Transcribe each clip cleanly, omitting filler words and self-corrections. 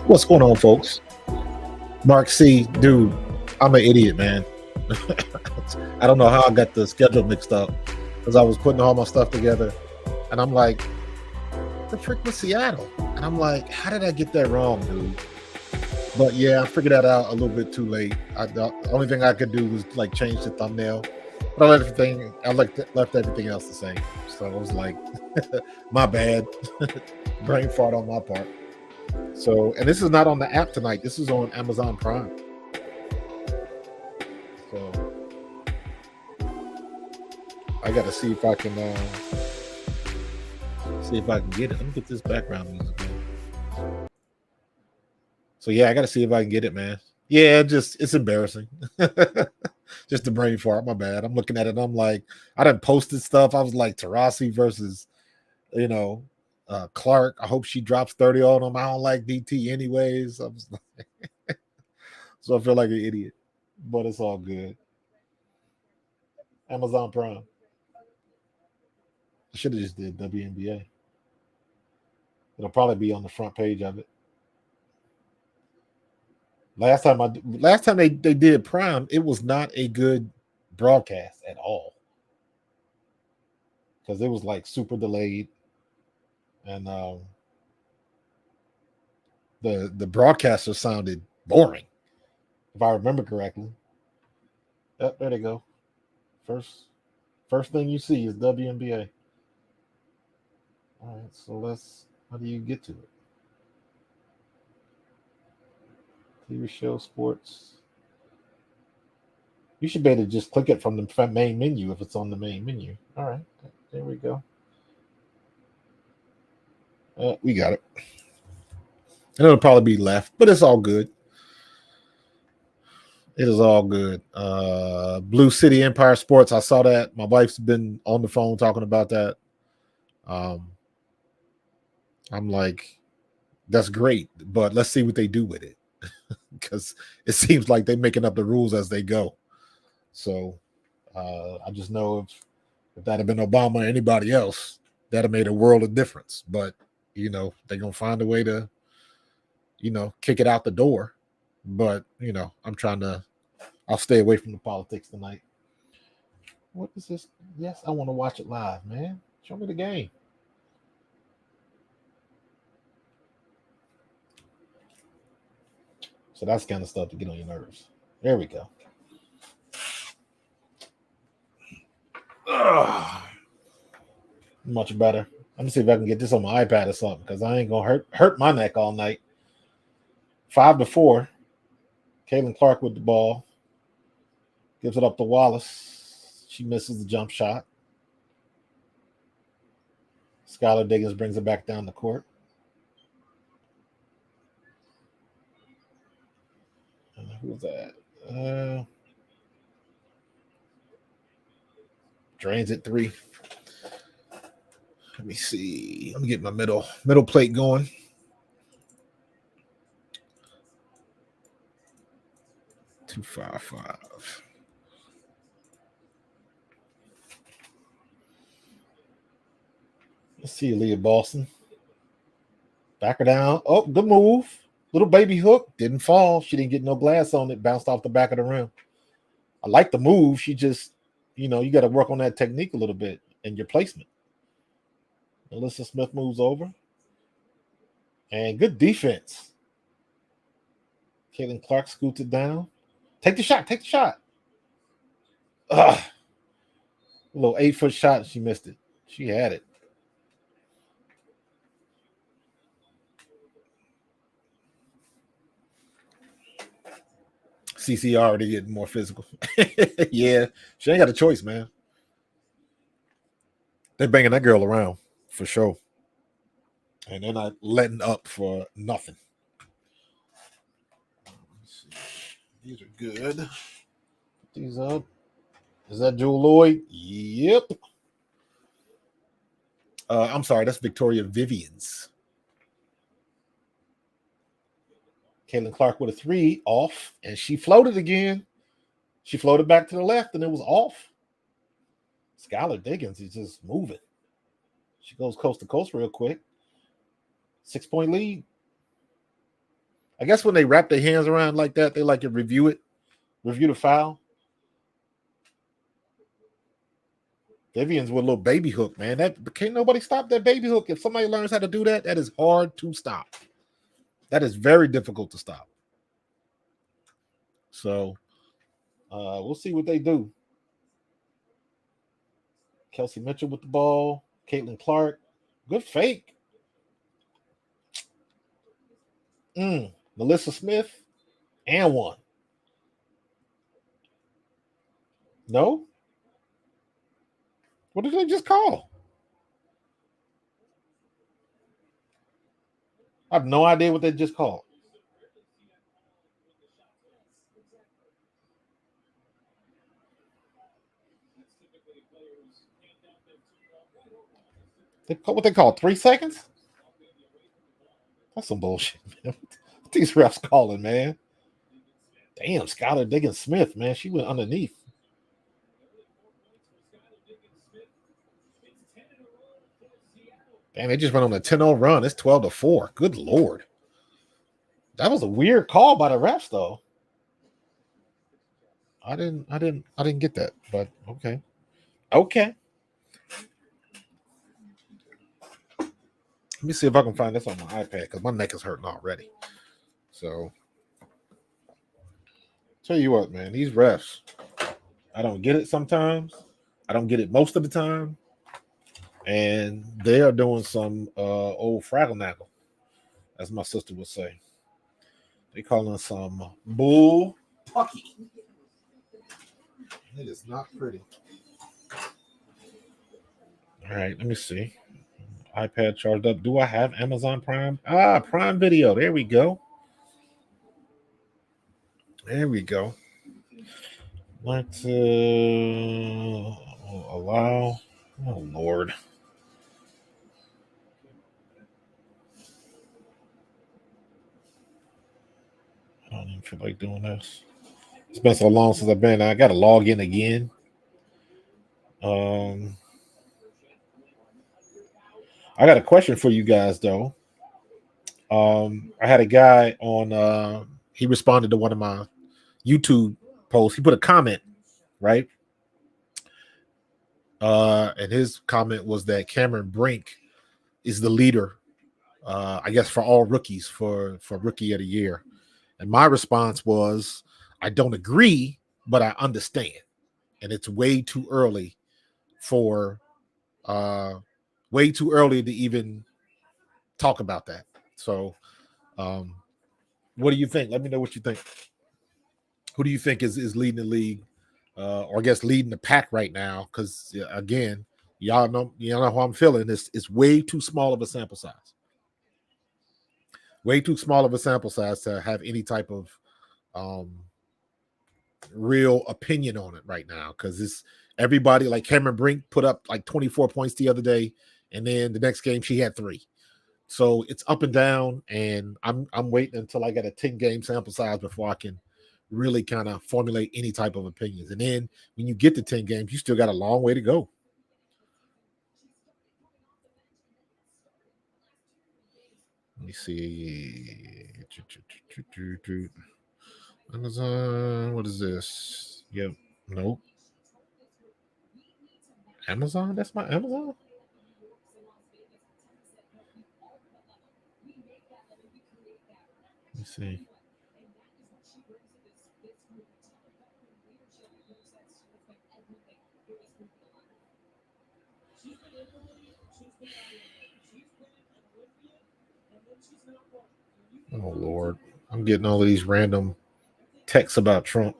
What's going on, folks? Mark C, dude, I'm an idiot, man. I don't know how I got the schedule mixed up because I was putting all my stuff together, and I'm like, the frick was Seattle, and I'm like, how did I get that wrong, dude? But yeah, I figured that out a little bit too late. The only thing I could do was like change the thumbnail, but I left everything else the same. So I was like, my bad, brain fart on my part. So, and this is not on the app tonight. This is on Amazon Prime. So, I got to see if I can get it. Let me get this background music on. So yeah, I got to see if I can get it, man. Yeah, it's embarrassing. Just the brain fart. My bad. I'm looking at it. And I'm like, I done posted stuff. I was like, Tarasi versus, Clark. I hope she drops 30 on him. I don't like DT anyways. I was like, so I feel like an idiot, but it's all good. Amazon Prime. I should have just did WNBA. It'll probably be on the front page of it. Last time they did Prime, it was not a good broadcast at all because it was like super delayed, and the broadcaster sounded boring, if I remember correctly. Yep, there they go. First thing you see is WNBA. All right, so how do you get to it? TV show, sports. You should be able to just click it from the main menu if it's on the main menu. All right, there we go. We got it. And it'll probably be left, but it's all good. It is all good. Blue City Empire Sports. I saw that. My wife's been on the phone talking about that. I'm like, that's great, but let's see what they do with it. Because it seems like they're making up the rules as they go. So I just know if that had been Obama or anybody else, that'd have made a world of difference. But, they're going to find a way to, kick it out the door. But, I'll stay away from the politics tonight. What is this? Yes, I want to watch it live, man. Show me the game. So that's the kind of stuff to get on your nerves. There we go. Ugh. Much better. Let me see if I can get this on my iPad or something, because I ain't gonna hurt my neck all night. 5-4. Caitlin Clark with the ball. Gives it up to Wallace. She misses the jump shot. Skylar Diggins brings it back down the court. Who's that? Drains it 3. Let me see. Let me get my middle plate going. $255. Let's see, Leah Boston. Back her down. Oh, good move. Little baby hook. Didn't fall. She didn't get no glass on it. Bounced off the back of the rim. I like the move. She just, you got to work on that technique a little bit and your placement. Alyssa Smith moves over. And good defense. Caitlin Clark scoots it down. Take the shot. Ugh. A little 8-foot shot. She missed it. She had it. CC already getting more physical. Yeah, she ain't got a choice, man. They're banging that girl around for sure. And they're not letting up for nothing. These are good. Put these up. Is that Jewell Lloyd? Yep. I'm sorry, that's Victoria Vivian's. Caitlin Clark with a 3 off, and she floated again. She floated back to the left, and it was off. Skylar Diggins is just moving. She goes coast to coast real quick. 6-point lead. I guess when they wrap their hands around like that, they like to review the foul. Vivian's with a little baby hook, man. That can't nobody stop that baby hook. If somebody learns how to do that, that is hard to stop. That is very difficult to stop. So we'll see what they do. Kelsey Mitchell with the ball. Caitlin Clark. Good fake. Melissa Smith. And one. No? What did they just call? I have no idea what they just called. What they call 3 seconds? That's some bullshit, man. What these refs calling, man? Damn, Skylar Diggins Smith, man. She went underneath. Damn, they just went on a 10-0 run. It's 12-4. Good Lord. That was a weird call by the refs, though. I didn't get that, but okay. Okay. Let me see if I can find this on my iPad because my neck is hurting already. So, tell you what, man, these refs, I don't get it sometimes. I don't get it most of the time. And they are doing some old fraggle-naggle, as my sister would say. They calling some bull pucky. It is not pretty. All right, let me see. iPad charged up. Do I have Amazon Prime? Prime Video. There we go. There we go. Let's allow. Oh, Lord. I don't even feel like doing this. It's been so long since I've been. I got to log in again. I got a question for you guys, though. I had a guy on. He responded to one of my YouTube posts. He put a comment, right? And his comment was that Cameron Brink is the leader, I guess, for all rookies for Rookie of the Year. And my response was, I don't agree, but I understand. And it's way too early to even talk about that. So, what do you think? Let me know what you think. Who do you think is leading the league, or I guess leading the pack right now? Because again, y'all know how I'm feeling. It's way too small of a sample size. Way too small of a sample size to have any type of real opinion on it right now. Because it's everybody, like Cameron Brink put up like 24 points the other day, and then the next game she had 3. So it's up and down, and I'm waiting until I get a 10-game sample size before I can really kind of formulate any type of opinions. And then when you get to 10 games, you still got a long way to go. Let me see. Amazon, what is this? Yep. Nope. Amazon? That's my Amazon? Let me see. Oh, Lord. I'm getting all of these random texts about Trump.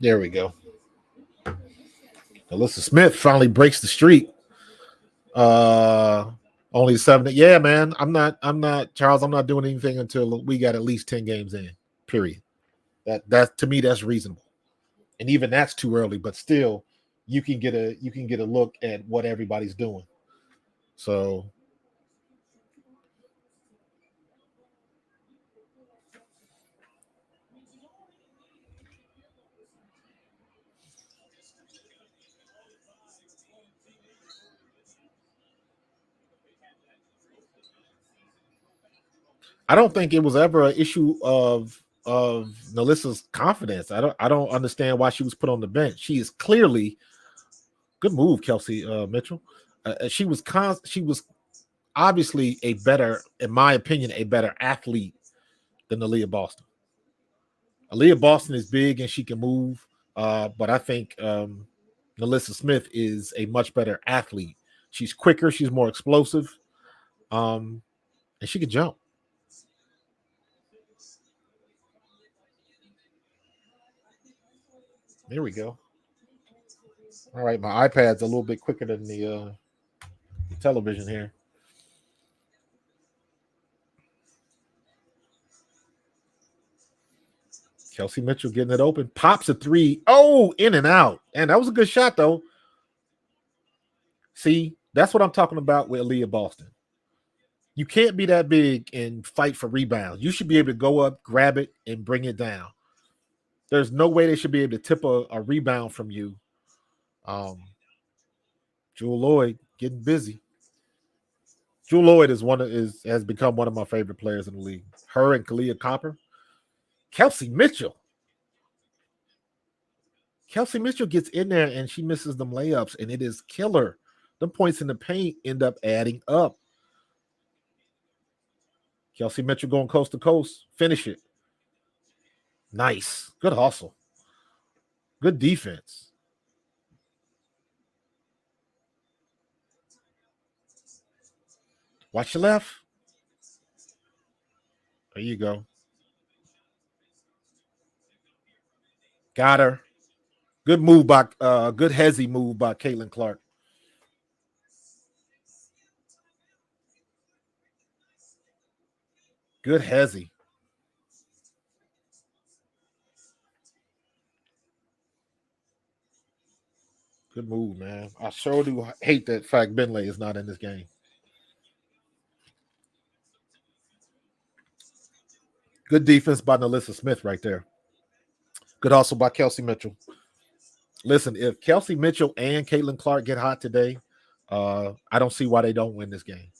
There we go. Alyssa Smith finally breaks the streak. Only 7. Yeah, man. I'm not Charles. I'm not doing anything until we got at least 10 games in. Period. That to me, that's reasonable. And even that's too early, but still, you can get a look at what everybody's doing. So I don't think it was ever an issue of Melissa's confidence. I don't understand why she was put on the bench. She is clearly good move, Kelsey Mitchell. She was obviously a better, in my opinion, a better athlete than Aaliyah Boston. Aaliyah Boston is big and she can move, but I think Melissa Smith is a much better athlete. She's quicker, she's more explosive, and she can jump. There we go. All right, my iPad's a little bit quicker than the television here. Kelsey Mitchell getting it open, pops a three. Oh, in and out, and that was a good shot though. See, that's what I'm talking about with Aaliyah Boston. You can't be that big and fight for rebounds. You should be able to go up, grab it, and bring it down. There's no way they should be able to tip a rebound from you. Um, Jewell Lloyd getting busy. Jewell Lloyd has become one of my favorite players in the league. Her and Kalia Copper. Kelsey Mitchell. Kelsey Mitchell gets in there and she misses them layups, and it is killer. The points in the paint end up adding up. Kelsey Mitchell going coast to coast. Finish it. Nice. Good hustle. Good defense. Watch your left. There you go. Got her. Good move by good hezzy move by Caitlin Clark. Good hezzy. Good move, man. I sure do hate that fact Benley is not in this game. Good defense by Nalissa Smith right there. Good also by Kelsey Mitchell. Listen, if Kelsey Mitchell and Caitlin Clark get hot today, I don't see why they don't win this game.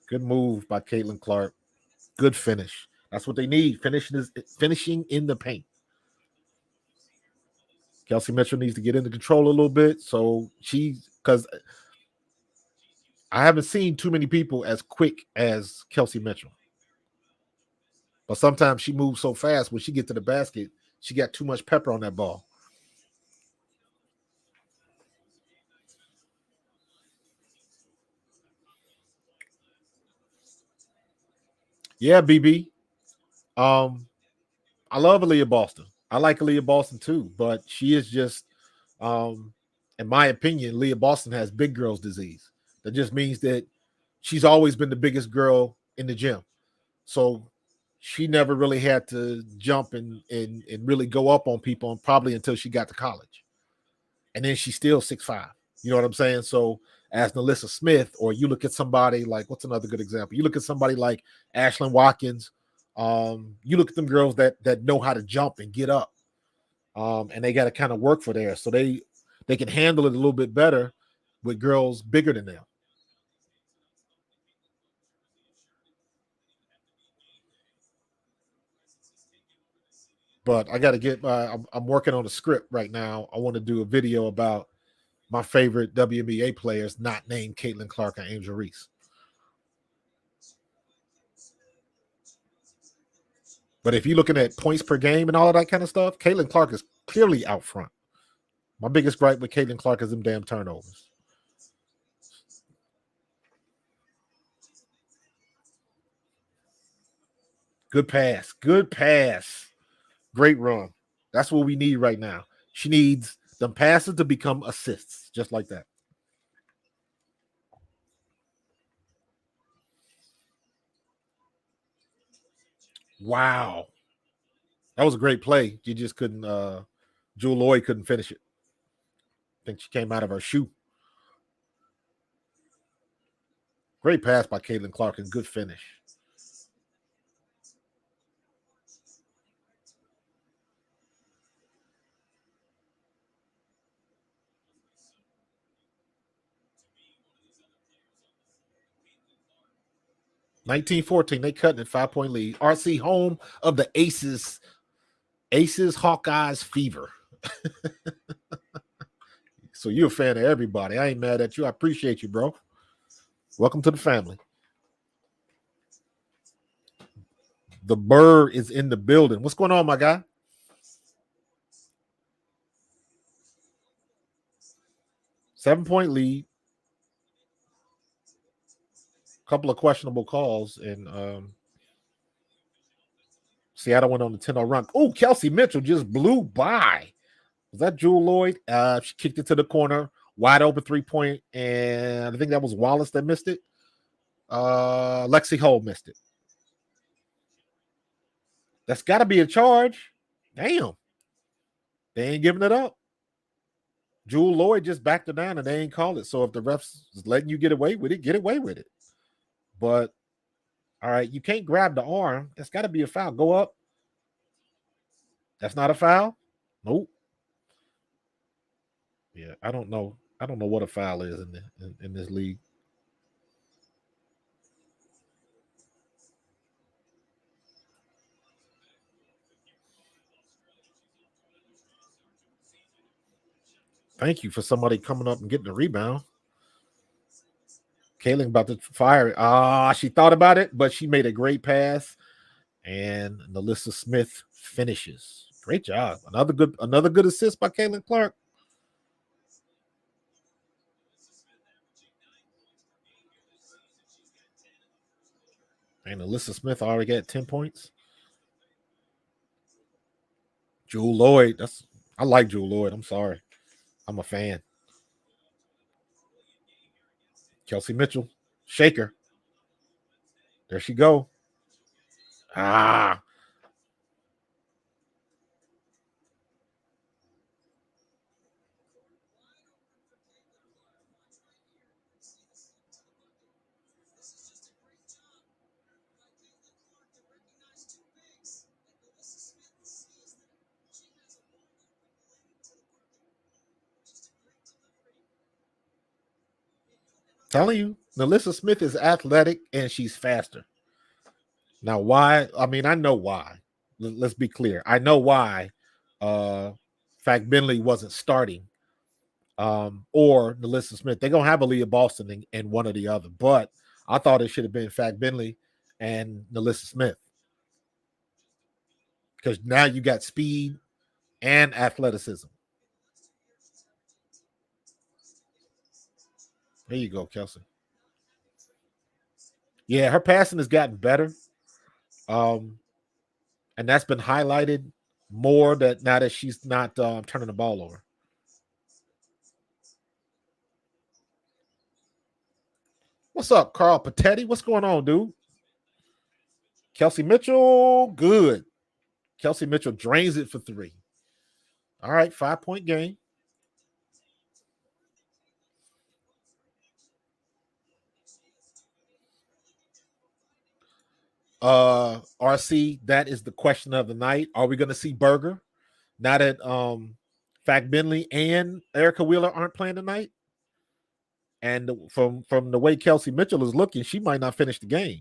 Good move by Caitlin Clark. Good finish. That's what they need. Finishing in the paint. Kelsey Mitchell needs to get into control a little bit. So because I haven't seen too many people as quick as Kelsey Mitchell. But sometimes she moves so fast when she get to the basket, she got too much pepper on that ball. Yeah, BB. Um, I love Aaliyah Boston. I like Aaliyah Boston too, but she is just, um, in my opinion, Leah Boston has big girls disease. That just means that she's always been the biggest girl in the gym. So she never really had to jump and really go up on people, and probably until she got to college. And then she's still 6'5". You know what I'm saying? So as Nalissa Smith, or you look at somebody like, what's another good example? You look at somebody like Ashlyn Watkins. You look at them girls that know how to jump and get up, and they got to kind of work for there, so they can handle it a little bit better with girls bigger than them. But I got to get my. I'm working on a script right now. I want to do a video about my favorite WNBA players, not named Caitlin Clark and Angel Reese. But if you're looking at points per game and all of that kind of stuff, Caitlin Clark is clearly out front. My biggest gripe with Caitlin Clark is them damn turnovers. Good pass. Good pass. Great run. That's what we need right now. She needs them passes to become assists, just like that. Wow. That was a great play. You just couldn't Jewell Lloyd couldn't finish it. I think she came out of her shoe. Great pass by Caitlin Clark and good finish. 19-14. They cutting it 5-point lead. RC home of the Aces. Aces, Hawkeyes, Fever. So you're a fan of everybody. I ain't mad at you. I appreciate you, bro. Welcome to the family. The bird is in the building. What's going on, my guy? Seven-point lead. Couple of questionable calls, and Seattle went on the 10-0 run. Oh, Kelsey Mitchell just blew by. Was that Jewell Lloyd? She kicked it to the corner, wide open 3-point, and I think that was Wallace that missed it. Lexi Hull missed it. That's got to be a charge. Damn. They ain't giving it up. Jewell Lloyd just backed her down and they ain't called it. So if the refs is letting you get away with it, get away with it. But, all right, you can't grab the arm. That's got to be a foul. Go up. That's not a foul? Nope. Yeah, I don't know. I don't know what a foul is in this league. Thank you for somebody coming up and getting the rebound. Kaylin about to fire it. She thought about it, but she made a great pass. And Nalissa Smith finishes. Great job. Another good assist by Caitlin Clark. And Nalissa Smith already got 10 points. Jewell Lloyd. I like Jewell Lloyd. I'm sorry. I'm a fan. Kelsey Mitchell. Shaker. There she go. Telling you, Nalissa Smith is athletic and she's faster. Now, why? I mean, I know why. Let's be clear. I know why Fact Bentley wasn't starting or Nalissa Smith. They're going to have Aaliyah Boston and one or the other. But I thought it should have been Fact Bentley and Nalissa Smith. Because now you got speed and athleticism. There you go, Kelsey. Yeah, her passing has gotten better. And that's been highlighted more that now that she's not turning the ball over. What's up, Carl Patetti? What's going on, dude? Kelsey Mitchell, good. Kelsey Mitchell drains it for 3. All right, 5-point game. RC, that is the question of the night. Are we going to see Berger now that Fact Bentley and Erica Wheeler aren't playing tonight? And from the way Kelsey Mitchell is looking, she might not finish the game.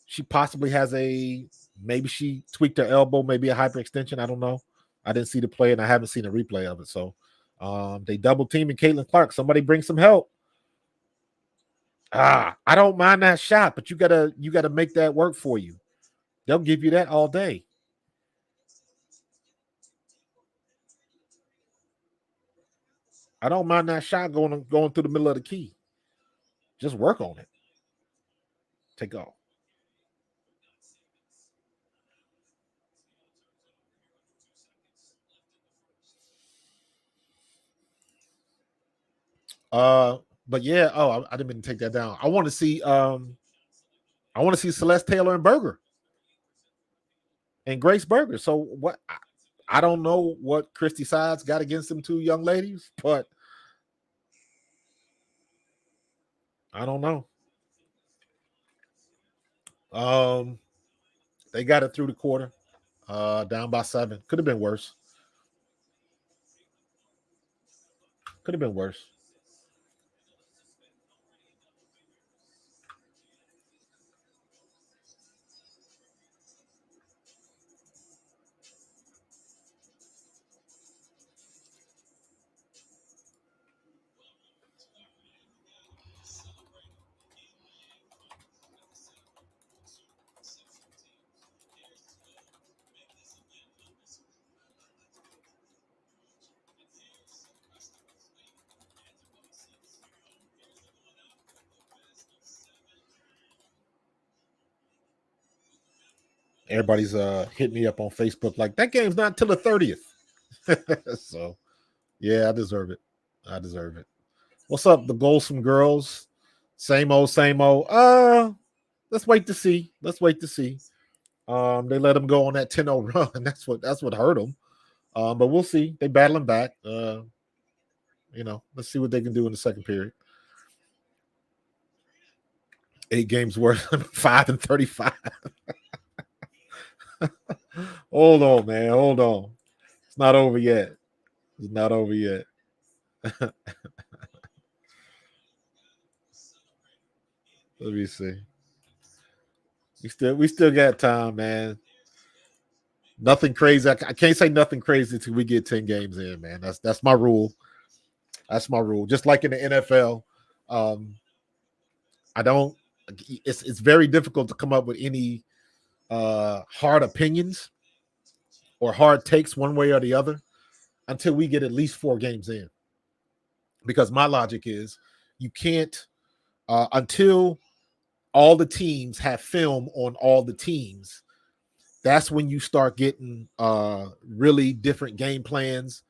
She possibly has maybe she tweaked her elbow, maybe a hyperextension. I don't know. I didn't see the play and I haven't seen a replay of it. So they double teaming Caitlin Clark. Somebody bring some help. I don't mind that shot, but you gotta make that work for you. They'll give you that all day. I don't mind that shot going through the middle of the key. Just work on it. Take off. But yeah, I didn't mean to take that down. I want to see Celeste Taylor and Berger. And Grace Berger. So what I don't know what Christy Sides got against them two young ladies, but I don't know. They got it through the quarter, down by 7. Could have been worse. Could have been worse. Everybody's hitting me up on Facebook like that game's not till the 30th. So yeah, I deserve it. I deserve it. What's up, the Goldsome girls? Same old, same old. Let's wait to see. Let's wait to see. They let them go on that 10-0 run. That's what hurt them. But we'll see. They battling back. Let's see what they can do in the second period. 8 games worth, 5-35. Hold on, man. Hold on. It's not over yet. It's not over yet. Let me see. We still got time, man. Nothing crazy. I can't say nothing crazy until we get 10 games in, man. That's my rule. That's my rule. Just like in the NFL, I don't. It's very difficult to come up with any hard opinions or hard takes one way or the other until we get at least 4 games in. Because my logic is you can't until all the teams have film on all the teams. That's when you start getting really different game plans.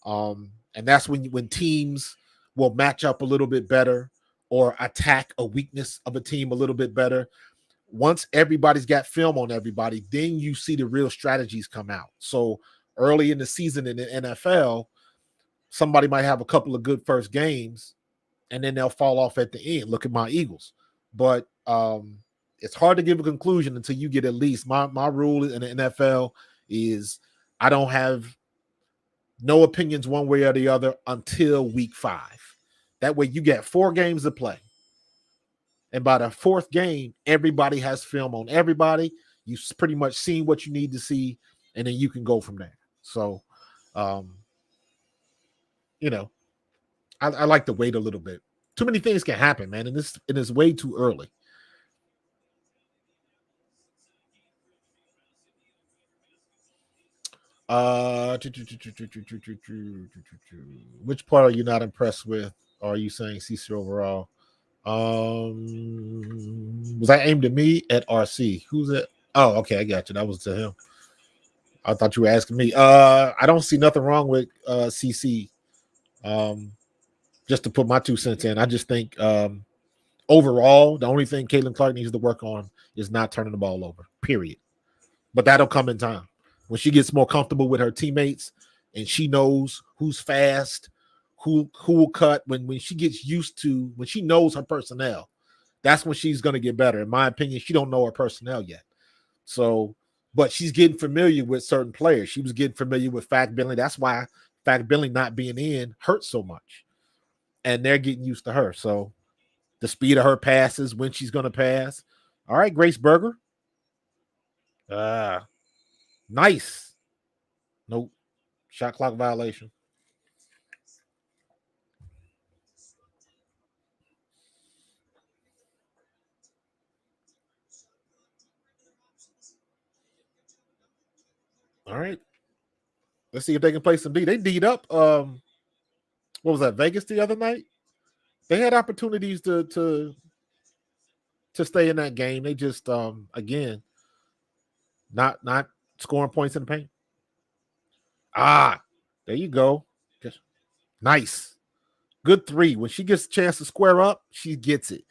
And that's when teams will match up a little bit better or attack a weakness of a team a little bit better. Once everybody's got film on everybody, then you see the real strategies come out. So early in the season in the NFL, somebody might have a couple of good first games, and then they'll fall off at the end. Look at my Eagles. But it's hard to give a conclusion until you get at least my rule in the NFL is I don't have no opinions one way or the other until week 5. That way you get 4 games to play. And by the 4th game, everybody has film on everybody. You've pretty much seen what you need to see, and then you can go from there. So, I like to wait a little bit. Too many things can happen, man, and it is way too early. Which part are you not impressed with? Or are you saying CC overall? Was that aimed at me at RC? Who's it? Oh, okay, I got you. That was to him. I thought you were asking me. I don't see nothing wrong with CC. Just to put my 2 cents in, I just think overall, the only thing Caitlin Clark needs to work on is not turning the ball over. Period. But that'll come in time. When she gets more comfortable with her teammates and she knows who's fast, who will cut, when she gets used to, when she knows her personnel, that's when she's going to get better. In my opinion, she don't know her personnel yet. So, but she's getting familiar with certain players. She was getting familiar with Fact Billing. That's why Fact Billing not being in hurts so much. And they're getting used to her. So the speed of her passes, when she's going to pass. All right, Grace Berger. Nice. Nope. Shot clock violation. All right. Let's see if they can play some D. They D'd up. What was that? Vegas the other night? They had opportunities to stay in that game. They just again not scoring points in the paint. There you go. Just nice. Good 3. When she gets a chance to square up, she gets it.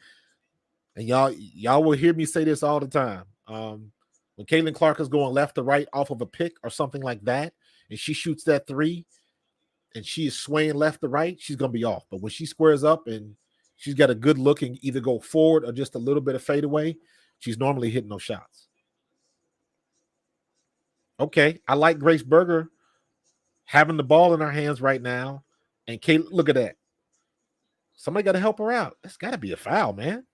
And y'all will hear me say this all the time. When Caitlin Clark is going left to right off of a pick or something like that, and she shoots that 3 and she is swaying left to right, she's going to be off. But when she squares up and she's got a good look and either go forward or just a little bit of fade away, she's normally hitting those shots. Okay, I like Grace Berger having the ball in her hands right now. And Kate, look at that. Somebody got to help her out. That's got to be a foul, man.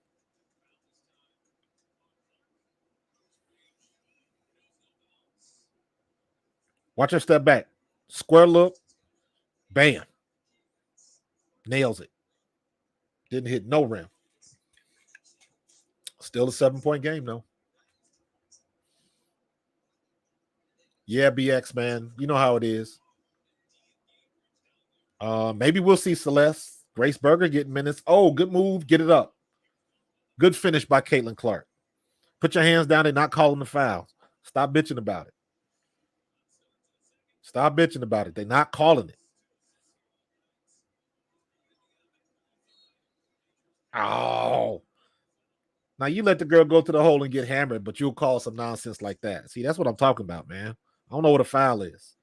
Watch her step back. Square look. Bam. Nails it. Didn't hit no rim. Still a 7-point game, though. Yeah, BX, man. You know how it is. Maybe we'll see Celeste. Grace Berger getting minutes. Oh, good move. Get it up. Good finish by Caitlin Clark. Put your hands down and not calling the foul. Stop bitching about it. Stop bitching about it. They're not calling it. Oh. Now you let the girl go to the hole and get hammered, but you'll call some nonsense like that. See, that's what I'm talking about, man. I don't know what a foul is.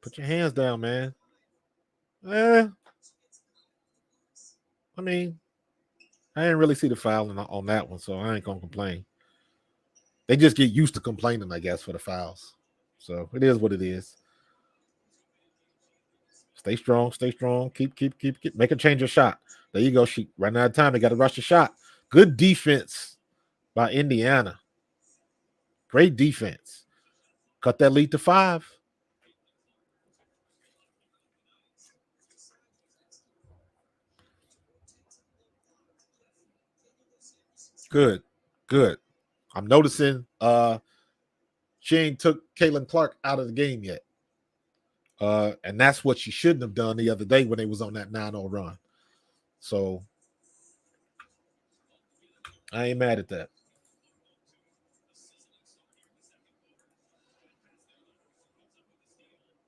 Put your hands down, man. I mean, I didn't really see the foul on that one, so I ain't gonna complain. They just get used to complaining, I guess, for the fouls. So it is what it is. Stay strong, stay strong. Keep. Make a change of shot. There you go. She running out of time. They got to rush the shot. Good defense by Indiana. Great defense. Cut that lead to 5. Good. I'm noticing she ain't took Caitlin Clark out of the game yet. And that's what she shouldn't have done the other day when they was on that 9-0 run. So I ain't mad at that.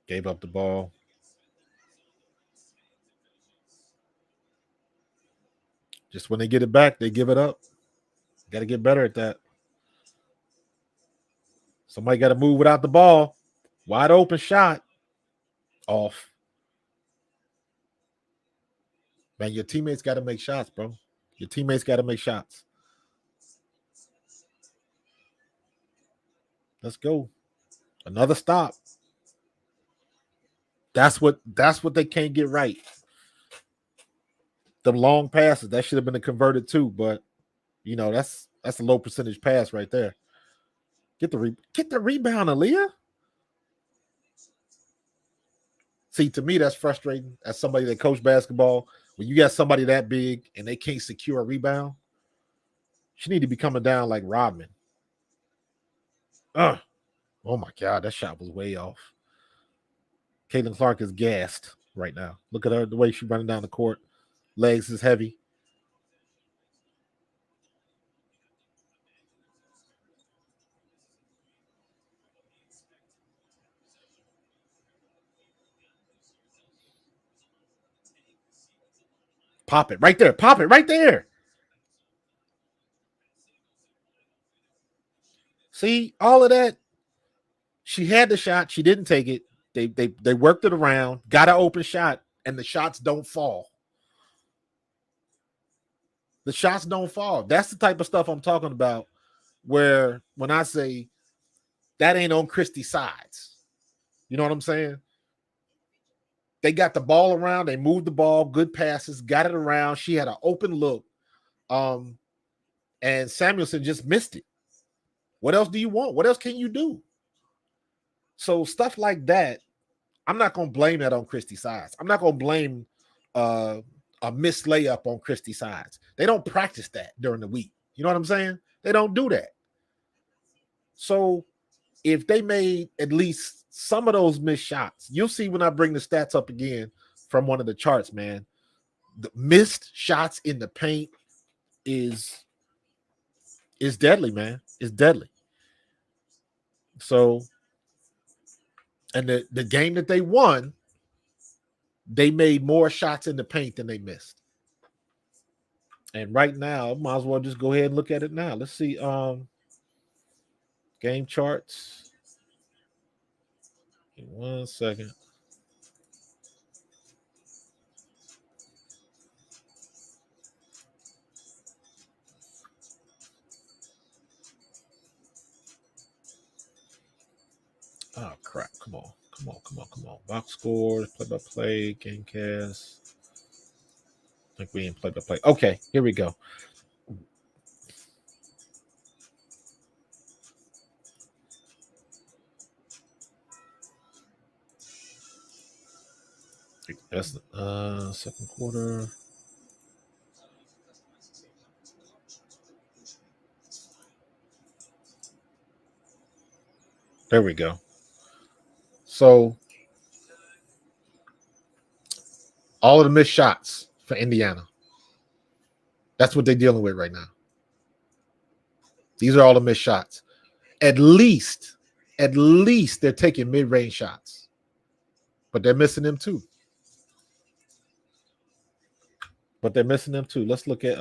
Gave up the ball. Just when they get it back, they give it up. Got to get better at that. Somebody got to move without the ball. Wide open shot. Off. Man, your teammates got to make shots, bro. Your teammates got to make shots. Let's go. Another stop. That's what they can't get right. The long passes, that should have been a converted too, but you know, that's a low percentage pass right there. Get the rebound, Aaliyah. See, to me, that's frustrating as somebody that coached basketball. When you got somebody that big and they can't secure a rebound, she need to be coming down like Rodman. Oh my God, that shot was way off. Caitlin Clark is gassed right now. Look at her, the way she's running down the court. Legs is heavy. Pop it right there. Pop it right there. See, all of that. She had the shot. She didn't take it. They worked it around, got an open shot, and the shots don't fall. The shots don't fall. That's the type of stuff I'm talking about. Where when I say that ain't on Christie's sides, you know what I'm saying? They got the ball around. They moved the ball. Good passes. Got it around. She had an open look. And Samuelson just missed it. What else do you want? What else can you do? So stuff like that, I'm not going to blame that on Christie sides. I'm not going to blame a missed layup on Christie sides. They don't practice that during the week. You know what I'm saying? They don't do that. So if they made at least some of those missed shots, you'll see when I bring the stats up again from one of the charts, man. The missed shots in the paint is deadly, man. It's deadly. So, and the game that they won, they made more shots in the paint than they missed. And right now, might as well just go ahead and look at it now. Let's see. Game charts. Give me 1 second. Oh crap. Come on. Box scores, play-by-play, game cast. I think we didn't play-by-play. Okay, here we go. That's second quarter. There we go. So all of the missed shots for Indiana. That's what they're dealing with right now. These are all the missed shots. At least they're taking mid-range shots, but they're missing them too. Let's look at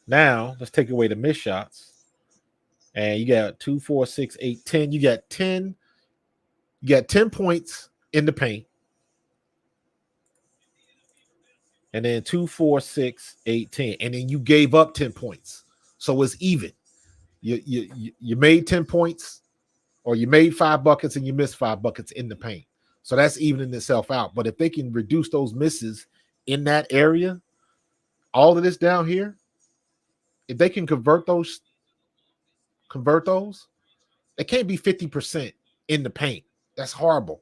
now. Let's take away the missed shots, and you got 2, 4, 6, 8, 10. You got 10. You got 10 points in the paint, and then 2, 4, 6, 8, 10, and then you gave up 10 points, so it's even. You made 10 points, or you made 5 buckets and you missed 5 buckets in the paint. So that's evening itself out. But if they can reduce those misses in that area, all of this down here, if they can convert those, it can't be 50% in the paint. That's horrible.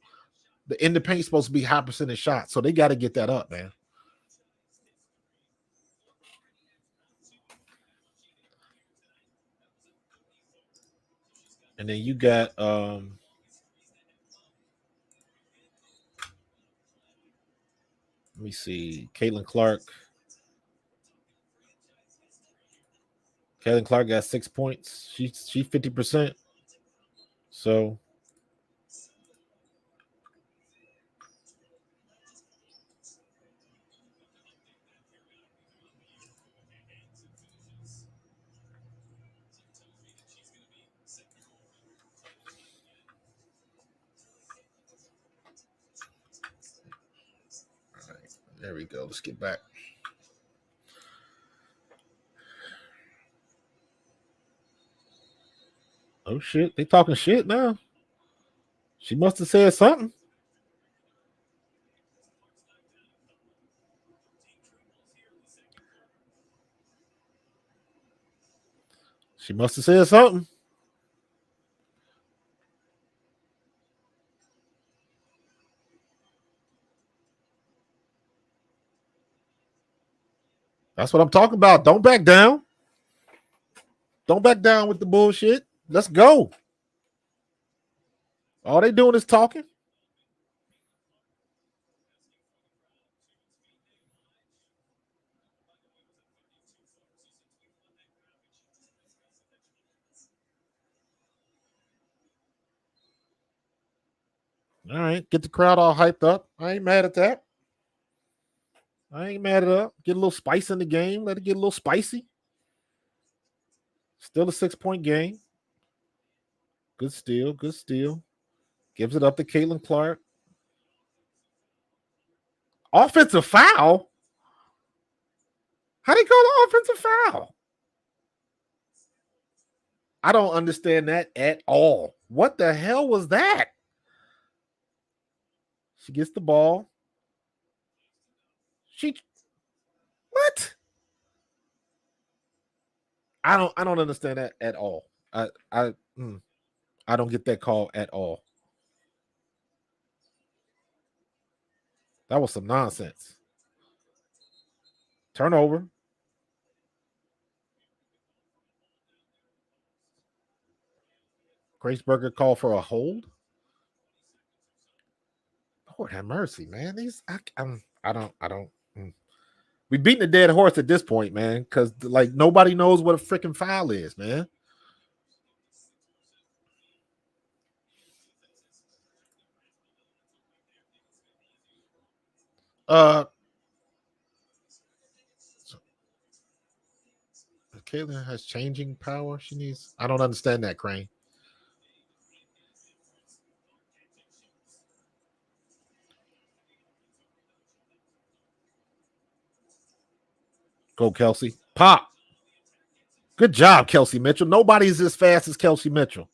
The in the paint is supposed to be high percentage shots. So they got to get that up, man. And then you got let me see, Caitlin Clark. Caitlin Clark got 6 points. She's 50%. So all right, there we go. Let's get back. Oh shit, they talking shit now. She must have said something. She must have said something. That's what I'm talking about. Don't back down. Don't back down with the bullshit. Let's go. All they doing is talking. All right, get the crowd all hyped up. I ain't mad at that. I ain't mad at that. Get a little spice in the game. Let it get a little spicy. Still a 6-point game. Good steal. Good steal. Gives it up to Caitlin Clark. Offensive foul? How do you call an offensive foul? I don't understand that at all. What the hell was that? She gets the ball. What? I don't understand that at all. I don't get that call at all. That was some nonsense. Turnover. Graceberger called for a hold. Lord have mercy, man. These I don't. We beating a dead horse at this point, man, because like nobody knows what a freaking foul is, man. Caitlin has changing power. She needs. I don't understand that, Crane. Go, Kelsey. Pop. Good job, Kelsey Mitchell. Nobody's as fast as Kelsey Mitchell.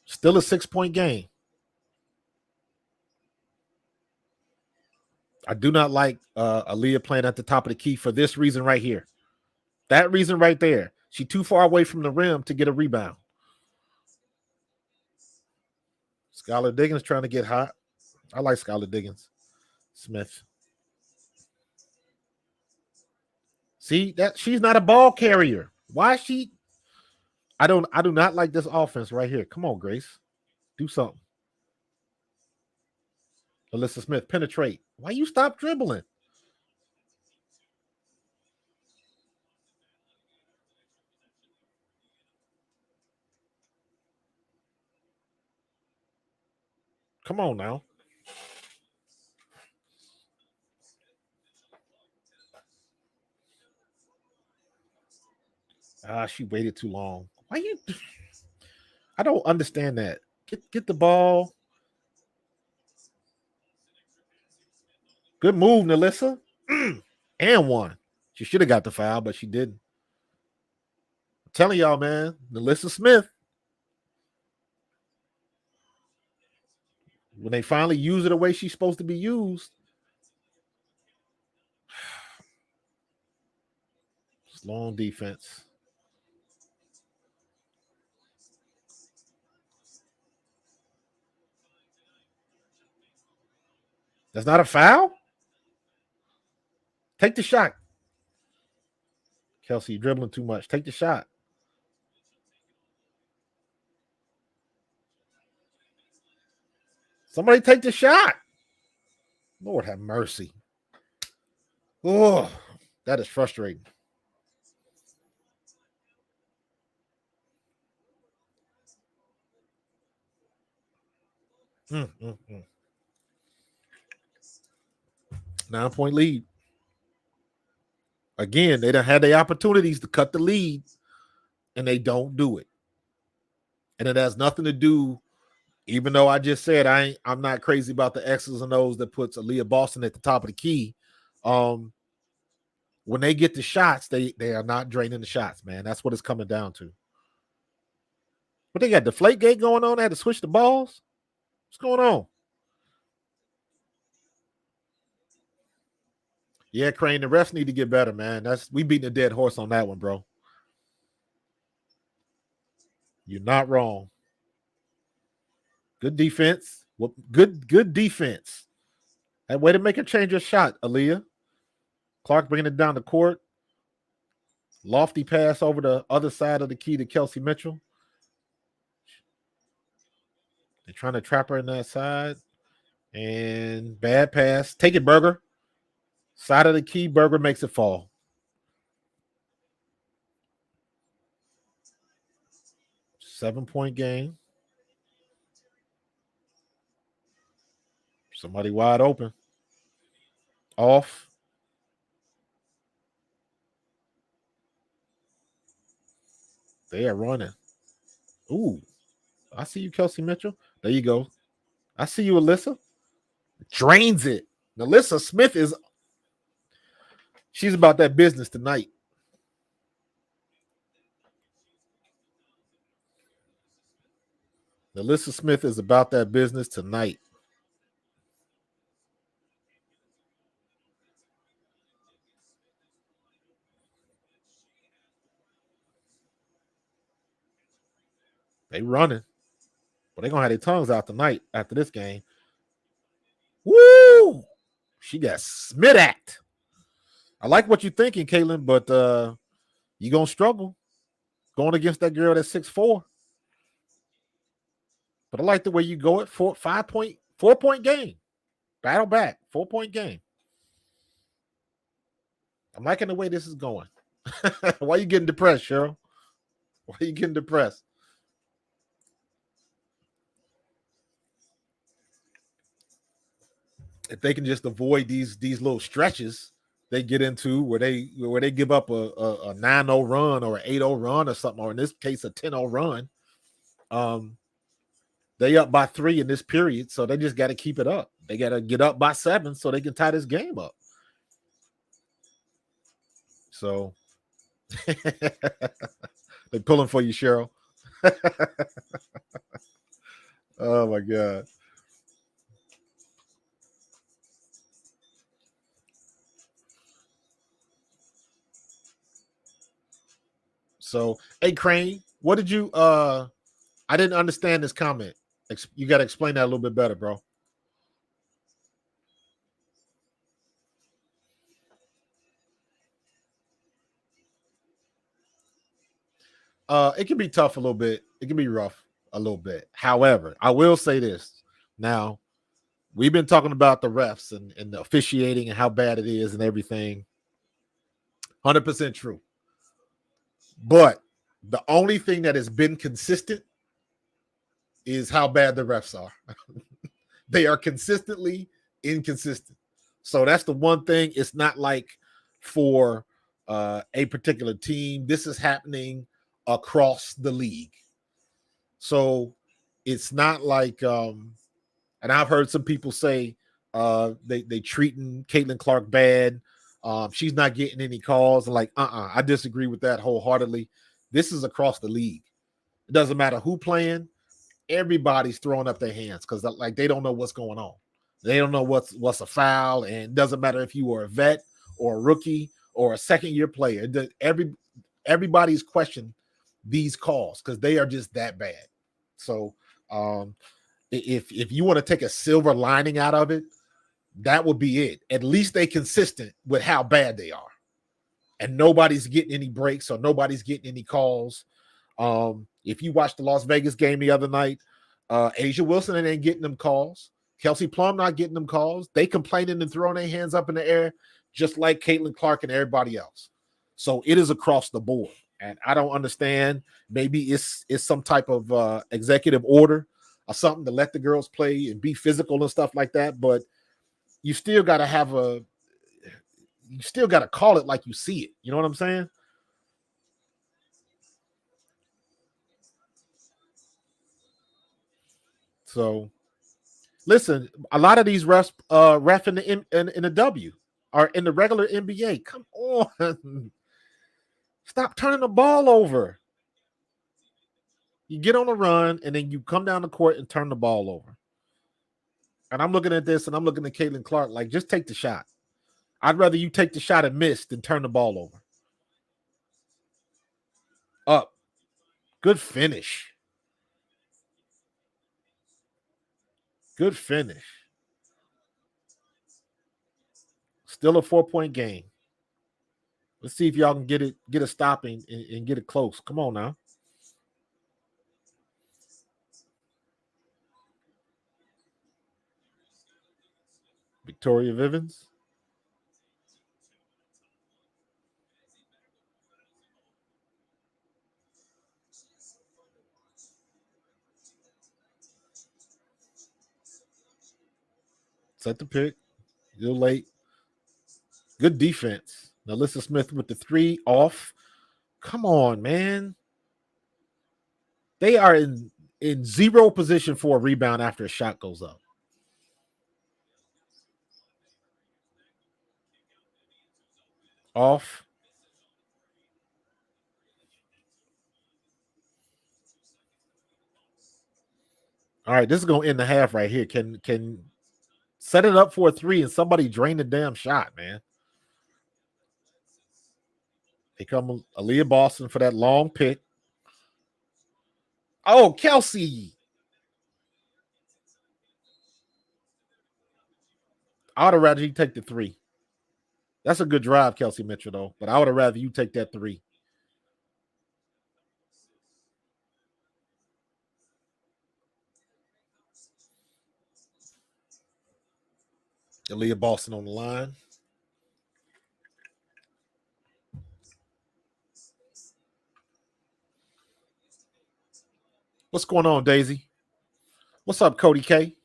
Still a 6-point game. I do not like Aaliyah playing at the top of the key for this reason right here. That reason right there. She's too far away from the rim to get a rebound. Skylar Diggins trying to get hot. I like Skylar Diggins. Smith. See that she's not a ball carrier. Why is she? I do not like this offense right here. Come on, Grace. Do something. Alyssa Smith, penetrate. Why you stop dribbling? Come on now. She waited too long. Why you? I don't understand that. Get the ball. Good move, Nalissa. And one. She should have got the foul, but she didn't. I'm telling y'all, man, Nalissa Smith. When they finally use it the way she's supposed to be used, it's long defense. That's not a foul? Take the shot. Kelsey, you're dribbling too much. Take the shot. Somebody take the shot. Lord have mercy. Oh, that is frustrating. Mm. 9-point lead. Again, they done had the opportunities to cut the lead, and they don't do it. And it has nothing to do, even though I just said I'm not crazy about the X's and O's that puts Aaliyah Boston at the top of the key. When they get the shots, they are not draining the shots, man. That's what it's coming down to. But they got deflate gate going on. They had to switch the balls. What's going on? Yeah, Crane, the refs need to get better, man. We beating a dead horse on that one, bro. You're not wrong. Good defense. Good defense. That way to make her change her shot, Aaliyah. Clark bringing it down the court. Lofty pass over the other side of the key to Kelsey Mitchell. They're trying to trap her in that side. And bad pass. Take it, Berger. Side of the key, Berger makes it fall. Seven-point game. Somebody wide open. Off. They are running. Ooh. I see you, Kelsey Mitchell. There you go. I see you, Alyssa. Drains it. Alyssa Smith she's about that business tonight. Alyssa Smith is about that business tonight. They running. But they're going to have their tongues out tonight after this game. Woo! She got Smith at. I like what you're thinking, Caitlin, but you're going to struggle going against that girl that's 6'4". But I like the way you go at 4-point game. Battle back, 4-point game. I'm liking the way this is going. Why are you getting depressed, Cheryl? Why are you getting depressed? If they can just avoid these little stretches they get into where they give up a 9-0 run or an 8-0 run or something, or in this case a 10-0 run, they up by 3 in this period, so they just got to keep it up. They got to get up by 7 so they can tie this game up. So they're pulling for you, Cheryl. Oh my God. So, hey Crane, what did you I didn't understand this comment. You got to explain that a little bit better, bro. It can be tough a little bit. It can be rough a little bit. However, I will say this. Now, we've been talking about the refs and the officiating and how bad it is and everything. 100% true. But the only thing that has been consistent is how bad the refs are. They are consistently inconsistent. So that's the one thing. It's not like for a particular team. This is happening across the league. So it's not like, and I've heard some people say they treating Caitlin Clark bad. She's not getting any calls. Like, I disagree with that wholeheartedly. This is across the league. It doesn't matter who playing. Everybody's throwing up their hands because like they don't know what's going on. They don't know what's a foul, and it doesn't matter if you are a vet or a rookie or a second-year player. Everybody's questioning these calls because they are just that bad. So if you want to take a silver lining out of it, that would be it. At least they consistent with how bad they are. And nobody's getting any breaks or nobody's getting any calls. If you watched the Las Vegas game the other night, Asia Wilson ain't getting them calls. Kelsey Plum not getting them calls. They complaining and throwing their hands up in the air just like Caitlin Clark and everybody else. So it is across the board. And I don't understand. Maybe it's some type of executive order or something to let the girls play and be physical and stuff like that. But you still got to call it like you see it. You know what I'm saying? So, listen, a lot of these refs ref in the W are in the regular NBA. Come on. Stop turning the ball over. You get on a run, and then you come down the court and turn the ball over. And I'm looking at this, and I'm looking at Caitlin Clark like, just take the shot. I'd rather you take the shot and miss than turn the ball over. Up. Good finish. Good finish. Still a 4-point game. Let's see if y'all can get a stopping and get it close. Come on now. Victoria Vivens. Set the pick. A little late. Good defense. Now, Alyssa Smith with the 3 off. Come on, man. They are in zero position for a rebound after a shot goes up. Off. All right, this is going to end the half right here. Can set it up for a 3 and somebody drain the damn shot, man. Here come Aaliyah Boston for that long pick. Oh, Kelsey. I would have rather you take the 3. That's a good drive, Kelsey Mitchell, though. But I would have rather you take that 3. Aaliyah Boston on the line. What's going on, Daisy? What's up, Cody K?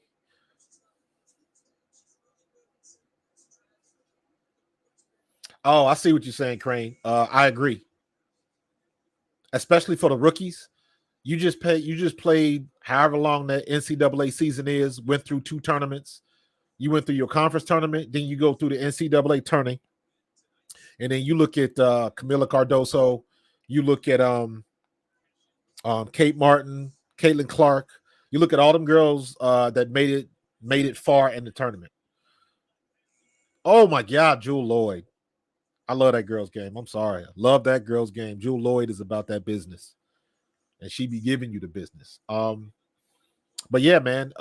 Oh, I see what you're saying, Crane. I agree. Especially for the rookies. You just played however long that NCAA season is, went through 2 tournaments. You went through your conference tournament, then you go through the NCAA tourney. And then you look at Camila Cardoso, you look at Kate Martin, Caitlin Clark. You look at all them girls that made it far in the tournament. Oh my God, Jewell Lloyd. I love that girl's game. I'm sorry. I love that girl's game. Jewell Lloyd is about that business. And she be giving you the business. But yeah, man,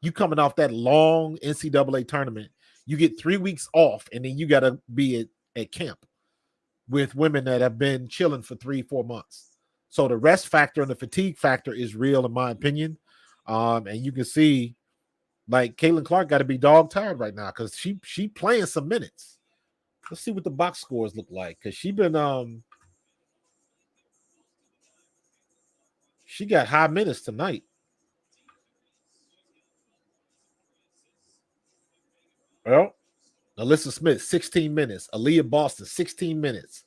you coming off that long NCAA tournament, you get 3 weeks off, and then you got to be at camp with women that have been chilling for 3-4 months. So the rest factor and the fatigue factor is real, in my opinion. And you can see Like Caitlin Clark got to be dog tired right now because she playing some minutes. Let's see what the box scores look like because she got high minutes tonight. Well, Alyssa Smith 16 minutes, Aaliyah Boston 16 minutes,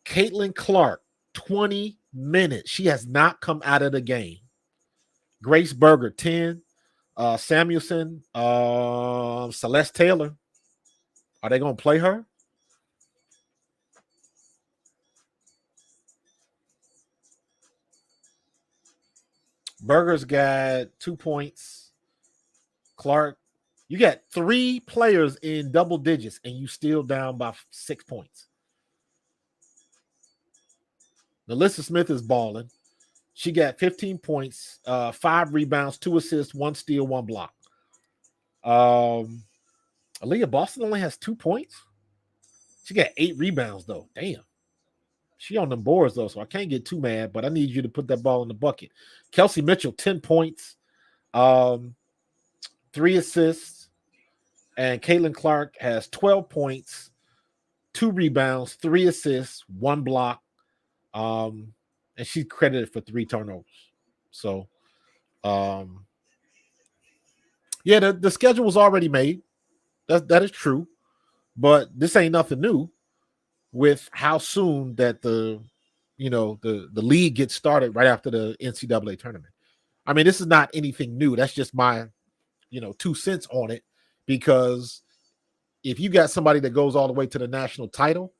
Caitlin Clark 20 minutes. She has not come out of the game. Grace Berger 10, Samuelson, Celeste Taylor. Are they going to play her? Berger's got 2 points. Clark, you got 3 players in double digits, and you still down by 6 points. Alyssa Smith is balling. She got 15 points, 5 rebounds, 2 assists, 1 steal, 1 block. Aaliyah Boston only has 2 points. She got 8 rebounds, though. Damn. She on them boards, though, so I can't get too mad, but I need you to put that ball in the bucket. Kelsey Mitchell, 10 points, 3 assists, and Caitlin Clark has 12 points, 2 rebounds, 3 assists, 1 block, and she's credited for 3 turnovers. So, yeah, the schedule was already made. That is true, but this ain't nothing new with how soon that the league gets started right after the NCAA tournament. I mean, this is not anything new. That's just my 2 cents on it, because if you got somebody that goes all the way to the national title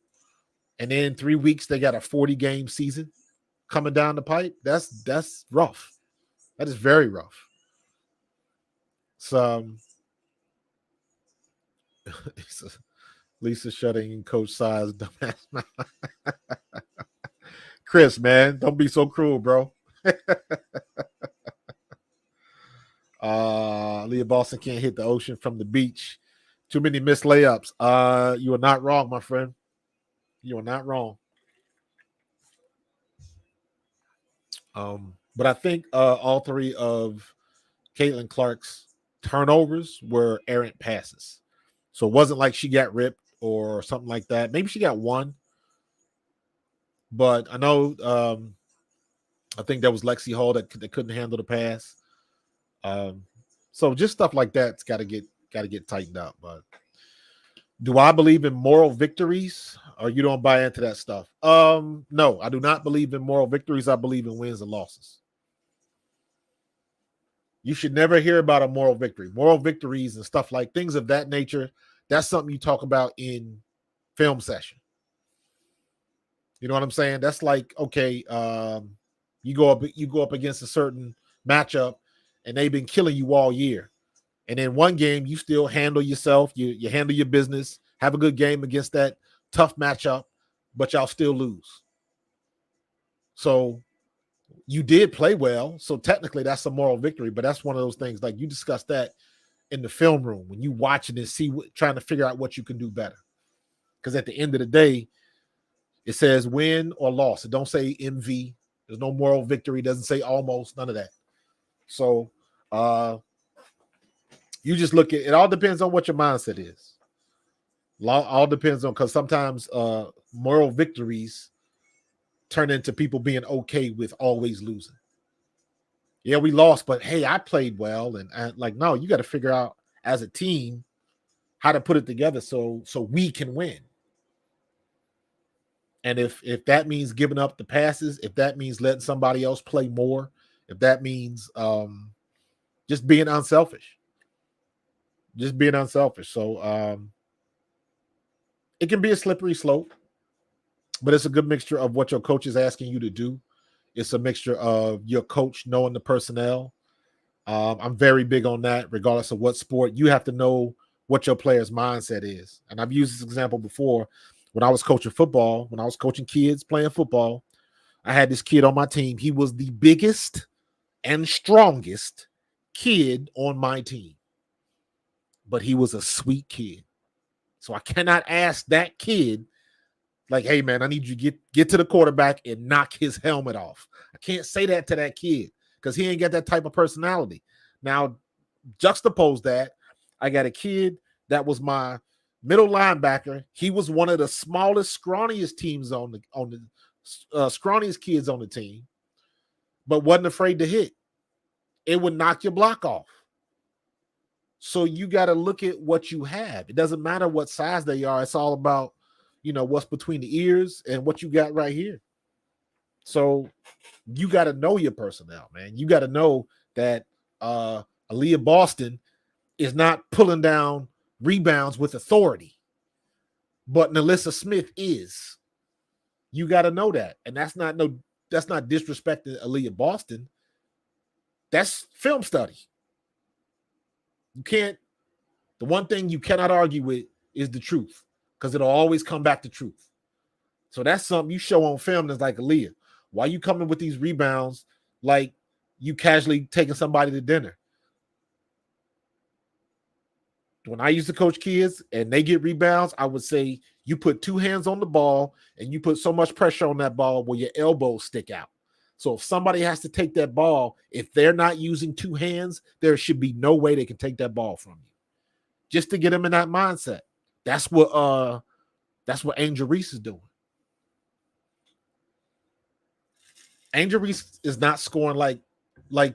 and then 3 weeks they got a 40-game season coming down the pipe, that's rough. That is very rough. So Lisa shutting Coach Size dumbass. Chris, man, don't be so cruel, bro. Leah Boston can't hit the ocean from the beach. Too many missed layups. You are not wrong, my friend. You are not wrong. But I think all 3 of Caitlin Clark's turnovers were errant passes. So it wasn't like she got ripped or something like that. Maybe she got 1. But I know I think that was Lexi Hall that couldn't handle the pass. So just stuff like that's got to get tightened up. But do I believe in moral victories, or you don't buy into that stuff? No, I do not believe in moral victories. I believe in wins and losses. You should never hear about a moral victory. Moral victories and stuff like things of that nature, that's something you talk about in film session. You know what I'm saying? That's like, okay, you go up against a certain matchup and they've been killing you all year. And in one game, you still handle yourself, you handle your business, have a good game against that tough matchup, but y'all still lose. So you did play well. So technically that's a moral victory, but that's one of those things, like you discussed that in the film room when you watch it and see trying to figure out what you can do better. Because at the end of the day, it says win or loss. It don't say MV. There's no moral victory. It doesn't say almost, none of that. So you just look at it. All depends on what your mindset is. All depends on, because sometimes moral victories turn into people being okay with always losing. Yeah, we lost, but hey, I played well. And like, no, you got to figure out as a team how to put it together so we can win. And if that means giving up the passes, if that means letting somebody else play more, if that means just being unselfish. So it can be a slippery slope, but it's a good mixture of what your coach is asking you to do. It's a mixture of your coach knowing the personnel. I'm very big on that, regardless of what sport. You have to know what your player's mindset is. And I've used this example before. When I was coaching football, when I was coaching kids playing football, I had this kid on my team. He was the biggest and strongest kid on my team, but he was a sweet kid. So I cannot ask that kid, like, hey, man, I need you to get to the quarterback and knock his helmet off. I can't say that to that kid because he ain't got that type of personality. Now, juxtapose that, I got a kid that was my middle linebacker. He was one of the smallest, scrawniest teams on the scrawniest kids on the team, but wasn't afraid to hit. It would knock your block off. So you got to look at what you have. It doesn't matter what size they are. It's all about, what's between the ears and what you got right here. So you got to know your personnel, man. You got to know that Aaliyah Boston is not pulling down rebounds with authority, but Nalissa Smith is. You got to know that, and that's not disrespecting Aaliyah Boston. That's film study. You can't. The one thing you cannot argue with is the truth, because it'll always come back to truth. So that's something you show on film that's like, Aaliyah, why you coming with these rebounds like you casually taking somebody to dinner? When I used to coach kids and they get rebounds, I would say you put two hands on the ball and you put so much pressure on that ball where your elbows stick out. So if somebody has to take that ball, if they're not using two hands, there should be no way they can take that ball from you. Just to get them in that mindset. That's what Angel Reese is doing. Angel Reese is not scoring like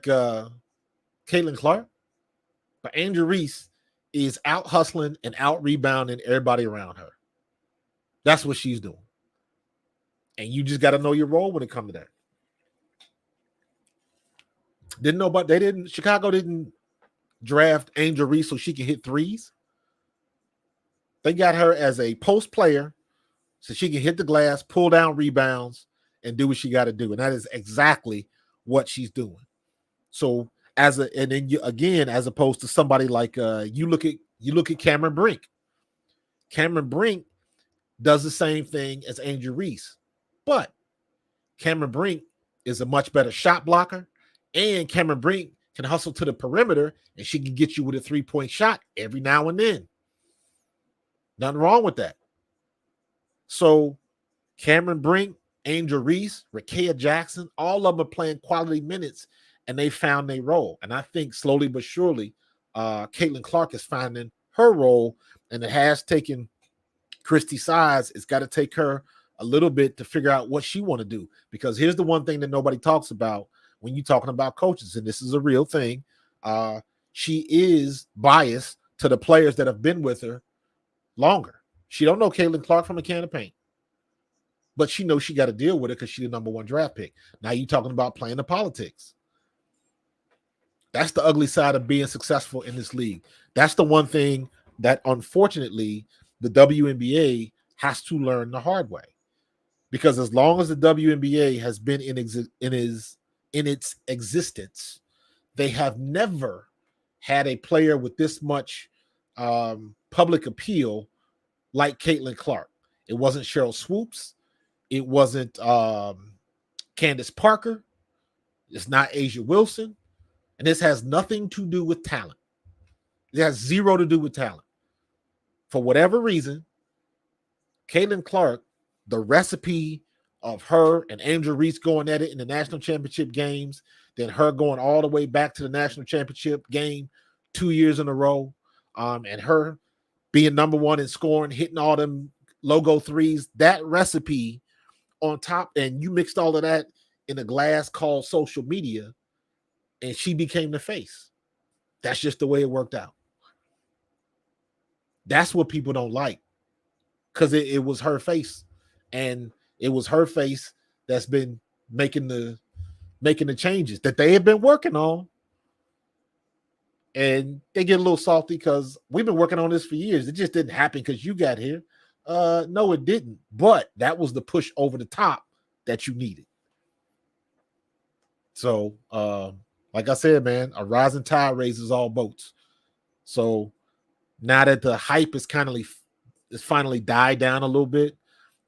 Caitlin Clark, but Angel Reese is out hustling and out rebounding everybody around her. That's what she's doing. And you just got to know your role when it comes to that. Chicago didn't draft Angel Reese so she can hit threes. They got her as a post player so she can hit the glass, pull down rebounds, and do what she got to do. And that is exactly what she's doing. So as opposed to somebody like you look at Cameron Brink. Cameron Brink does the same thing as Angel Reese, but Cameron Brink is a much better shot blocker, and Cameron Brink can hustle to the perimeter, and she can get you with a 3-point shot every now and then. Nothing wrong with that. So Cameron Brink, Angel Reese, Rakea Jackson, all of them are playing quality minutes, and they found their role. And I think slowly but surely, Caitlin Clark is finding her role, and it has taken Christy Sides. It's got to take her a little bit to figure out what she want to do. Because here's the one thing that nobody talks about when you're talking about coaches, and this is a real thing. She is biased to the players that have been with her longer. She don't know Caitlin Clark from a can of paint, but she knows she got to deal with it because she's the number one draft pick. Now you're talking about playing the politics. That's the ugly side of being successful in this league. That's the one thing that, unfortunately, the WNBA has to learn the hard way. Because as long as the WNBA has been in its existence, they have never had a player with this much public appeal like Caitlin Clark. It wasn't Cheryl Swoops. It wasn't Candace Parker. It's not Asia Wilson. And this has nothing to do with talent. It has zero to do with talent. For whatever reason, Caitlin Clark, the recipe of her and Angel Reese going at it in the national championship games, then her going all the way back to the national championship game 2 years in a row, and her being number one in scoring, hitting all them logo threes, that recipe on top, and you mixed all of that in a glass called social media, and she became the face. That's just the way it worked out. That's what people don't like, because it was her face, and it was her face that's been making the changes that they have been working on. And they get a little salty because we've been working on this for years. It just didn't happen because you got here. No, it didn't. But that was the push over the top that you needed. So, like I said, man, a rising tide raises all boats. So now that the hype is finally died down a little bit,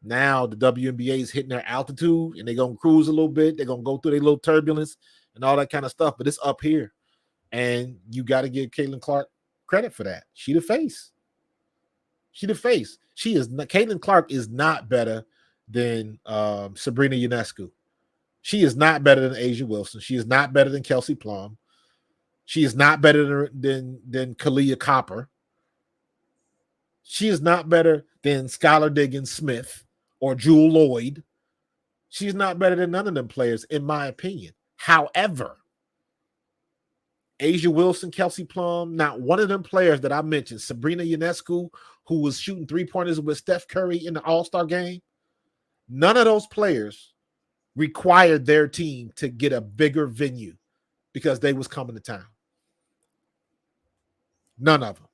now the WNBA is hitting their altitude and they're going to cruise a little bit. They're going to go through their little turbulence and all that kind of stuff. But it's up here. And you got to give Caitlin Clark credit for that. She the face. Caitlin Clark is not better than Sabrina Ionescu. She is not better than Asia Wilson. She is not better than Kelsey Plum. She is not better than Kalia Copper. She is not better than Skylar Diggins Smith or Jewell Lloyd. She's not better than none of them players, in my opinion. However, Asia Wilson, Kelsey Plum, not one of them players that I mentioned, Sabrina Ionescu, who was shooting three-pointers with Steph Curry in the All-Star game, none of those players required their team to get a bigger venue because they was coming to town. None of them.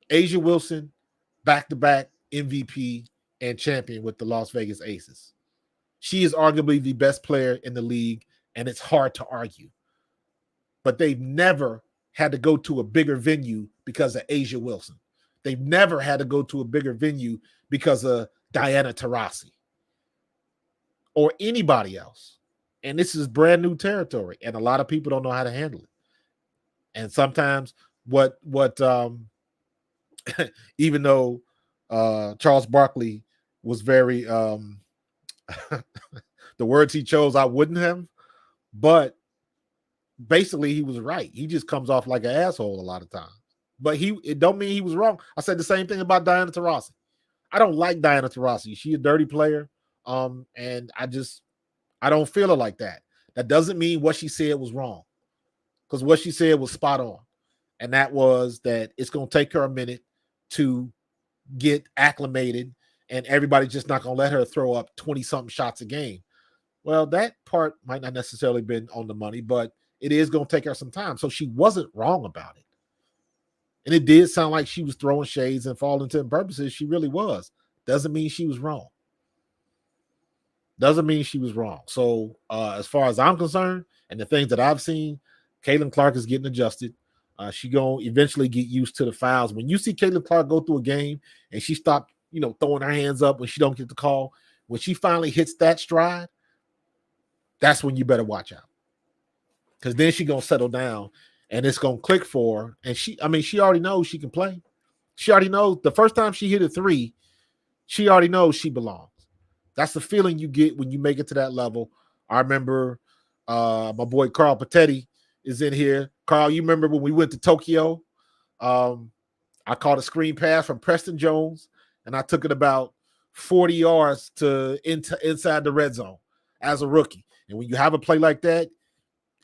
Asia Wilson, back-to-back MVP and champion with the Las Vegas Aces. She is arguably the best player in the league, and it's hard to argue. But they've never had to go to a bigger venue because of Asia Wilson. They've never had to go to a bigger venue because of Diana Taurasi or anybody else. And this is brand new territory, and a lot of people don't know how to handle it. And sometimes even though Charles Barkley was very the words he chose, I wouldn't have, but basically he was right. He just comes off like an asshole a lot of times. But it don't mean he was wrong. I said the same thing about Diana Taurasi. I don't like Diana Taurasi. She's a dirty player. And I don't feel her like that. That doesn't mean what she said was wrong. Because what she said was spot on. And that was that it's going to take her a minute to get acclimated, and everybody's just not going to let her throw up 20-something shots a game. Well, that part might not necessarily been on the money, but it is going to take her some time. So she wasn't wrong about it. And it did sound like she was throwing shades, and for all intents and purposes, she really was. Doesn't mean she was wrong. Doesn't mean she was wrong. So as far as I'm concerned, and the things that I've seen, Caitlin Clark is getting adjusted. She going to eventually get used to the fouls. When you see Caitlin Clark go through a game and she stopped, throwing her hands up when she don't get the call, when she finally hits that stride, that's when you better watch out. Because then she's going to settle down and it's going to click for her. And she already knows she can play. She already knows the first time she hit a three, she already knows she belongs. That's the feeling you get when you make it to that level. I remember my boy Carl Patetti is in here. Carl, you remember when we went to Tokyo? I caught a screen pass from Preston Jones, and I took it about 40 yards inside the red zone as a rookie. And when you have a play like that,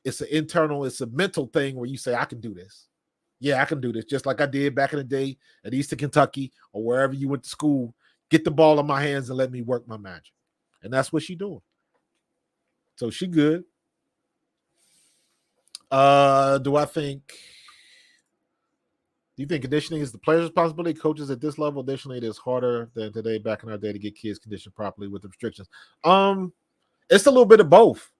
it's a mental thing where you say, I can do this. Yeah, I can do this. Just like I did back in the day at Eastern Kentucky or wherever you went to school. Get the ball in my hands and let me work my magic. And that's what she's doing. So she good. Do you think conditioning is the player's responsibility? Coaches at this level, additionally, it is harder than today, back in our day, to get kids conditioned properly with the restrictions. It's a little bit of both,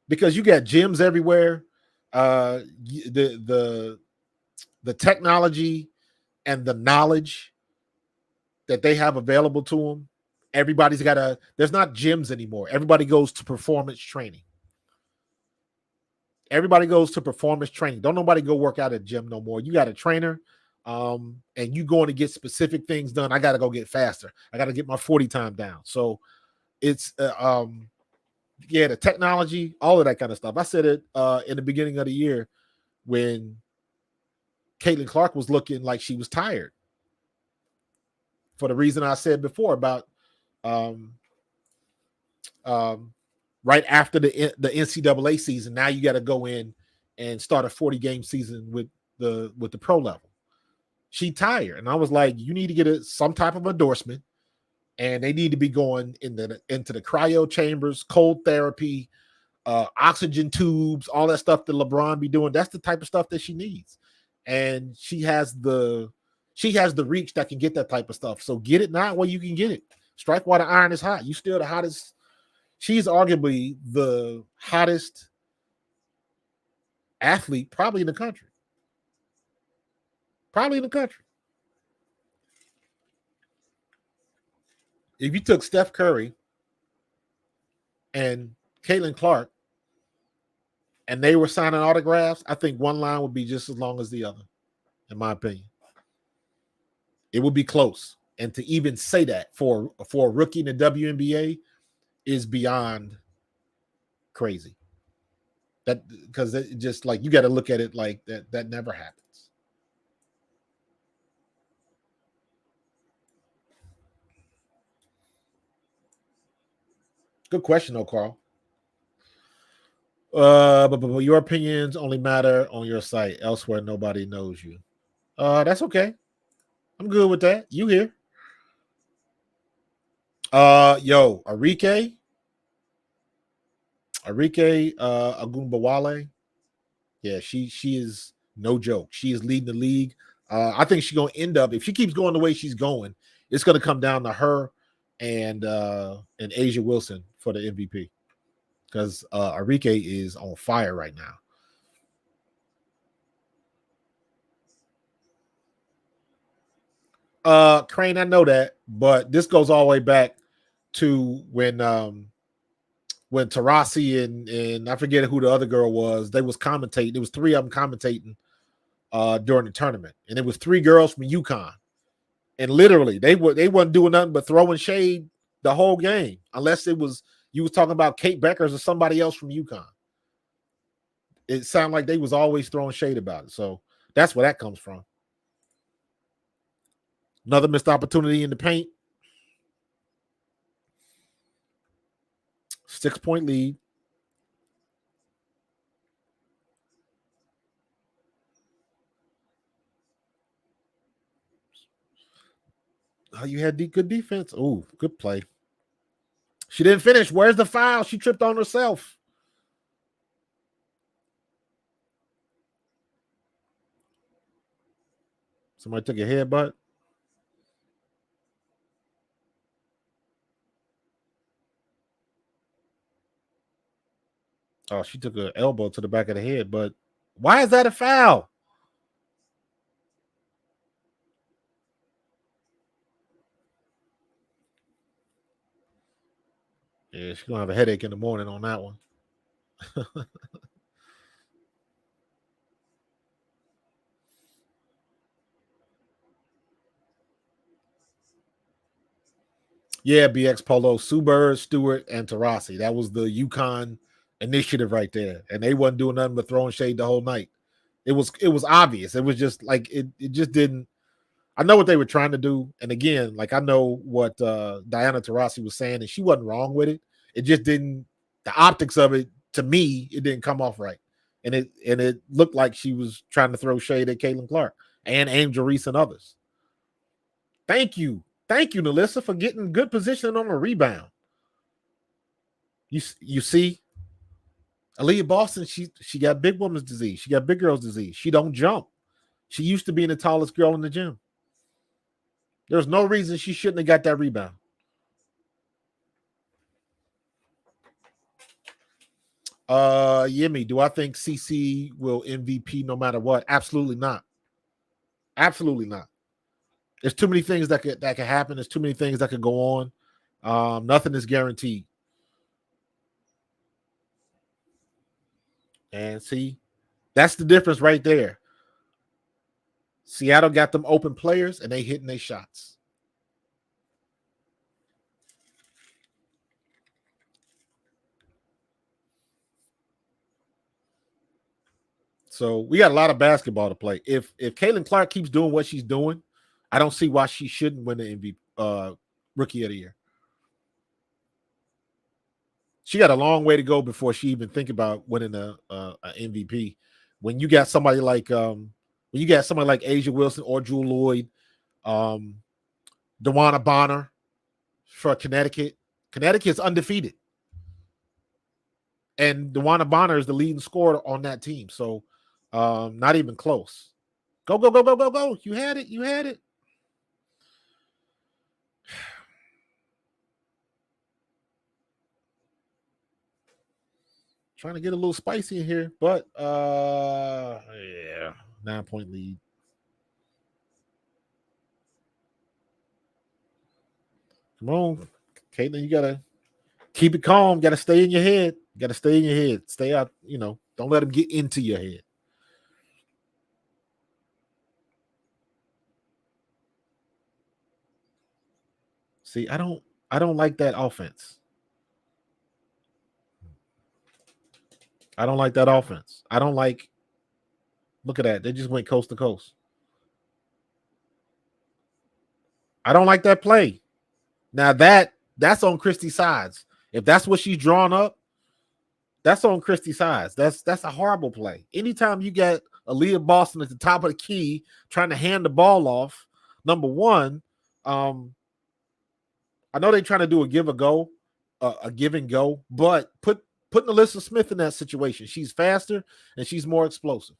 because you got gyms everywhere. The technology and the knowledge that they have available to them. Everybody's there's not gyms anymore. Everybody goes to performance training. Everybody goes to performance training. Don't nobody go work out at a gym no more. You got a trainer, and you going to get specific things done. I got to go get faster. I got to get my 40 time down. So it's, the technology, all of that kind of stuff. I said it in the beginning of the year when Caitlin Clark was looking like she was tired, for the reason I said before about right after the NCAA season. Now you got to go in and start a 40-game season with the pro level. She tired, and I was like, you need to get some type of endorsement, and they need to be going into the cryo chambers, cold therapy, oxygen tubes, all that stuff that LeBron be doing. That's the type of stuff that she needs, and she has the reach that can get that type of stuff. So get it now where you can get it. Strike while the iron is hot. You still the hottest. She's arguably the hottest athlete probably in the country. If you took Steph Curry and Caitlin Clark and they were signing autographs, I think one line would be just as long as the other, in my opinion. It would be close. And to even say that for a rookie in the WNBA is beyond crazy. That because it just like you got to look at it like that. That never happens. Good question, though, Carl. But your opinions only matter on your site. Elsewhere, nobody knows you. That's okay. I'm good with that. You here? Yo, Arike, Agumbawale. Yeah, she is no joke. She is leading the league. I think she's gonna end up if she keeps going the way she's going. It's gonna come down to her and Asia Wilson for the MVP because Arike is on fire right now. Crane, I know that, but this goes all the way back to when Tarasi and I forget who the other girl was. They was commentating. It was three of them commentating during the tournament, and it was three girls from UConn. And literally, they wasn't doing nothing but throwing shade the whole game, unless it was you was talking about Kate Beckers or somebody else from UConn. It sounded like they was always throwing shade about it. So that's where that comes from. Another missed opportunity in the paint. 6-point lead. Oh, you had good defense. Oh, good play. She didn't finish. Where's the foul? She tripped on herself. Somebody took a headbutt. Oh, she took an elbow to the back of the head. But why is that a foul? Yeah, she's gonna have a headache in the morning on that one. Yeah, BX Polo, Sue Bird, Stewart, and Tarasi. That was the UConn initiative right there. And they wasn't doing nothing but throwing shade the whole night. It was obvious. It was just like it just didn't. I know what they were trying to do. And again, like I know what Diana Taurasi was saying, and she wasn't wrong with it. It just didn't the optics of it, to me, it didn't come off right. And it looked like she was trying to throw shade at Caitlin Clark and Angel Reese and others. Thank you. Thank you, Nalissa, for getting good position on a rebound. You see, Aaliyah Boston, she got big woman's disease. She got big girl's disease. She don't jump. She used to being the tallest girl in the gym. There's no reason she shouldn't have got that rebound. Yimmy, do I think CC will MVP no matter what? Absolutely not. Absolutely not. There's too many things that could happen. There's too many things that could go on. Nothing is guaranteed. And see, that's the difference right there. Seattle got them open players and they hitting their shots. So we got a lot of basketball to play. If Caitlin Clark keeps doing what she's doing, I don't see why she shouldn't win the MVP, Rookie of the Year. She got a long way to go before she even think about winning a MVP. When you got somebody like Asia Wilson or Jewell Lloyd, DeWanna Bonner for Connecticut. Connecticut's undefeated, and DeWanna Bonner is the leading scorer on that team. So, not even close. Go go go go go go! You had it. You had it. Trying to get a little spicy in here, but yeah, 9-point lead. Come on, Caitlin, you gotta keep it calm. Gotta stay in your head. Gotta stay in your head. Stay out. Don't let them get into your head. See, I don't like that offense. I don't like that offense. I don't like. Look at that. They just went coast to coast. I don't like that play. Now that's on Christie's sides. If that's what she's drawn up, that's on Christie's sides. That's a horrible play. Anytime you get Aaliyah Boston at the top of the key trying to hand the ball off, number one, I know they're trying to do a give and go, but putting Alyssa Smith in that situation. She's faster and she's more explosive.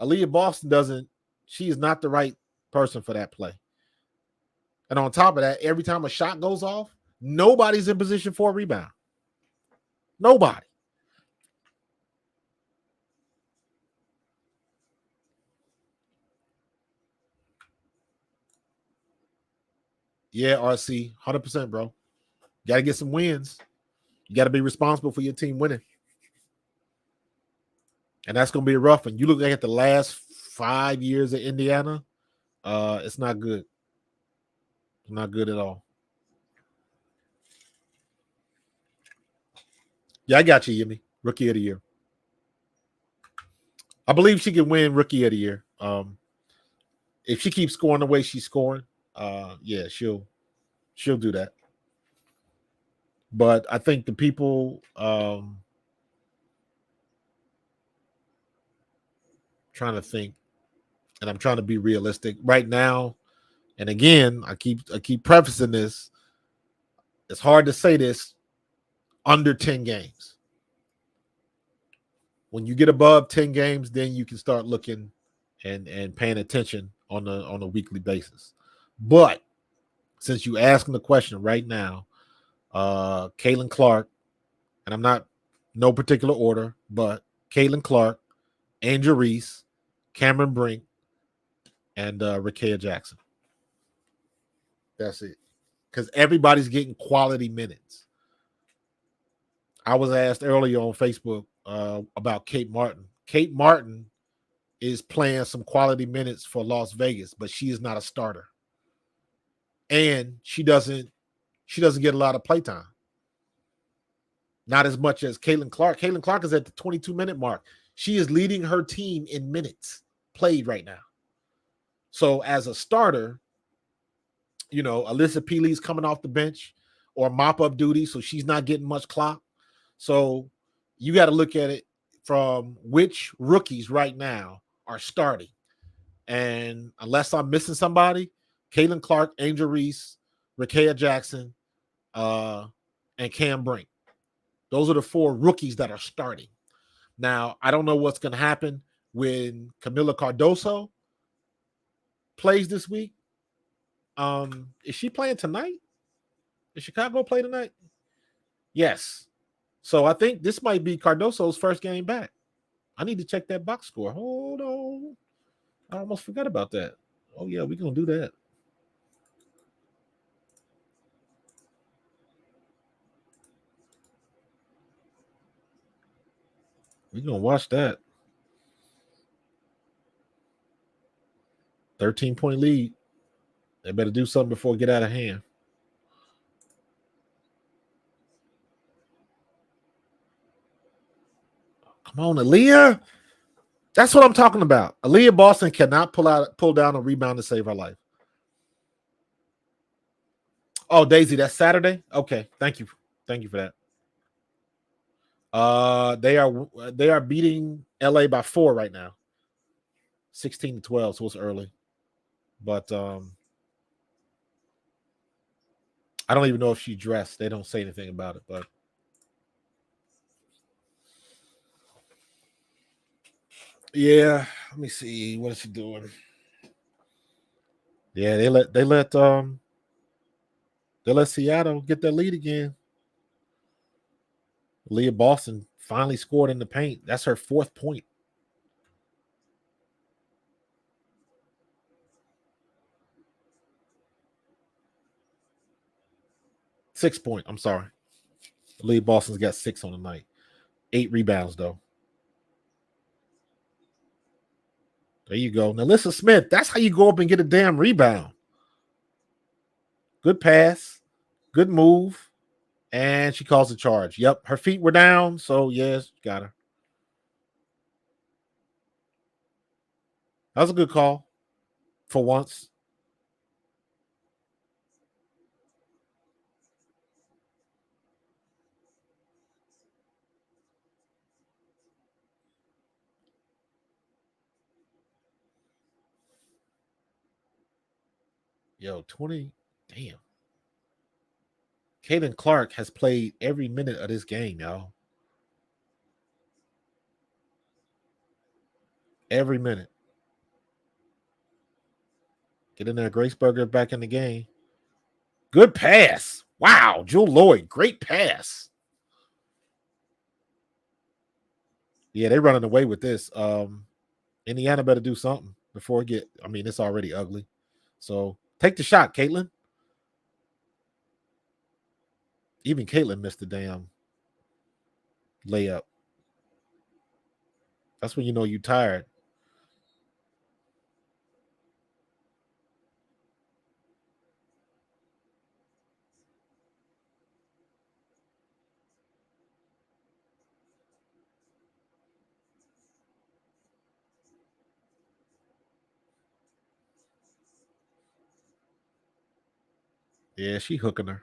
Aaliyah Boston she is not the right person for that play. And on top of that, every time a shot goes off, nobody's in position for a rebound. Nobody. Yeah, RC, 100%, bro. Got to get some wins. You got to be responsible for your team winning. And that's going to be a rough one. You look at the last 5 years of Indiana, it's not good. Not good at all. Yeah, I got you, Yemi. Rookie of the year. I believe she can win Rookie of the year. If she keeps scoring the way she's scoring, yeah, she'll do that. But I think the people trying to think, and I'm trying to be realistic right now. And again, I keep prefacing this. It's hard to say this under 10 games. When you get above 10 games, then you can start looking and paying attention on a weekly basis. But since you asking the question right now, Caitlin Clark, and I'm not no particular order, but Caitlin Clark, Angel Reese, Cameron Brink, and Rickea Jackson. That's it. Because everybody's getting quality minutes. I was asked earlier on Facebook about Kate Martin. Kate Martin is playing some quality minutes for Las Vegas, but she is not a starter. And she doesn't get a lot of playtime. Not as much as Caitlin Clark. Caitlin Clark is at the 22-minute mark. She is leading her team in minutes played right now. So as a starter, Alyssa Peely's coming off the bench or mop-up duty, so she's not getting much clock. So you got to look at it from which rookies right now are starting. And unless I'm missing somebody, Caitlin Clark, Angel Reese, Rickea Jackson, and Cam Brink. Those are the 4 rookies that are starting. Now, I don't know what's going to happen when Camila Cardoso plays this week. Is she playing tonight? Does Chicago play tonight? Yes. So I think this might be Cardoso's first game back. I need to check that box score. Hold on. I almost forgot about that. Oh, yeah, we're going to do that. We're going to watch that. 13-point lead. They better do something before it get out of hand. Come on, Aaliyah. That's what I'm talking about. Aaliyah Boston cannot pull down a rebound to save her life. Oh, Daisy, that's Saturday? Okay, thank you. Thank you for that. They are beating LA by 4 right now. 16-12, so it's early. But I don't even know if she dressed. They don't say anything about it, but yeah, let me see. What is she doing? Yeah, they let Seattle get that lead again. Leah Boston finally scored in the paint. That's her 4th point. Sixth point. I'm sorry. Leah Boston's got 6 on the night. 8 rebounds, though. There you go. Now, Alyssa Smith, that's how you go up and get a damn rebound. Good pass. Good move. And she calls a charge. Yep, her feet were down. So, yes, got her. That was a good call for once. Yo, 20. Damn. Caitlin Clark has played every minute of this game, y'all. Every minute. Get in there. Graceberger back in the game. Good pass. Wow. Jewell Lloyd. Great pass. Yeah, they're running away with this. Indiana better do something before it get. I mean, it's already ugly. So take the shot, Caitlin. Even Caitlin missed the damn layup. That's when you know you tired. Yeah, she hooking her.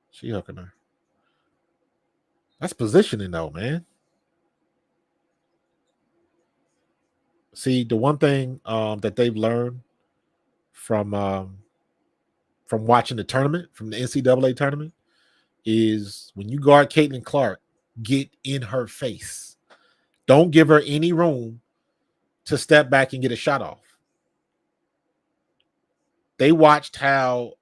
She hooking her. That's positioning though, man. See, the one thing that they've learned from watching the tournament, from the NCAA tournament, is when you guard Caitlin Clark, get in her face. Don't give her any room to step back and get a shot off. They watched how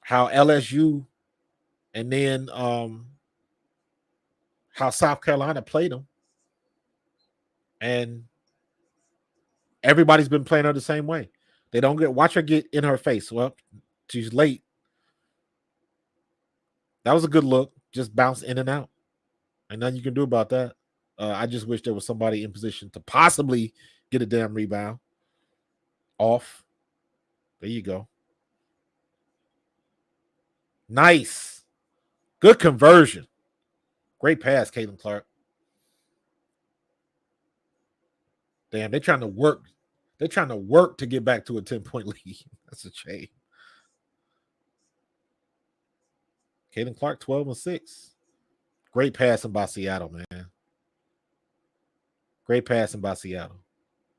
LSU and then how South Carolina played them, and everybody's been playing her the same way. They don't watch her get in her face. Well, she's late. That was a good look. Just bounce in and out. And nothing you can do about that. I just wish there was somebody in position to possibly get a damn rebound off. There you go. Nice. Good conversion. Great pass, Caitlin Clark. Damn, they're trying to work. They're trying to work to get back to a 10-point lead. That's a shame. Caitlin Clark, 12 and 6. Great passing by Seattle, man. Great passing by Seattle.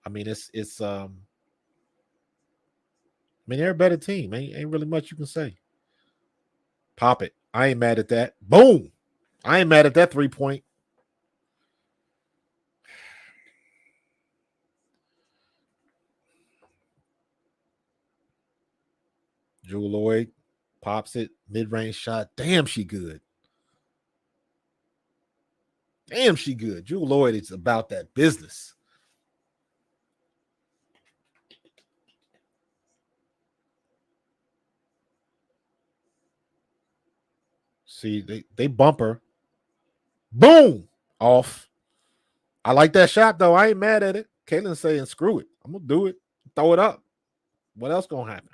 I mean, I mean, they're a better team. Ain't really much you can say. Pop it. I ain't mad at that. Boom. I ain't mad at that 3-point. Jewell Lloyd pops it. Mid-range shot. Damn, she good. Damn, she good. Jewell Lloyd is about that business. See, they bump her. Boom. Off. I like that shot, though. I ain't mad at it. Caitlin's saying, screw it. I'm going to do it. Throw it up. What else going to happen?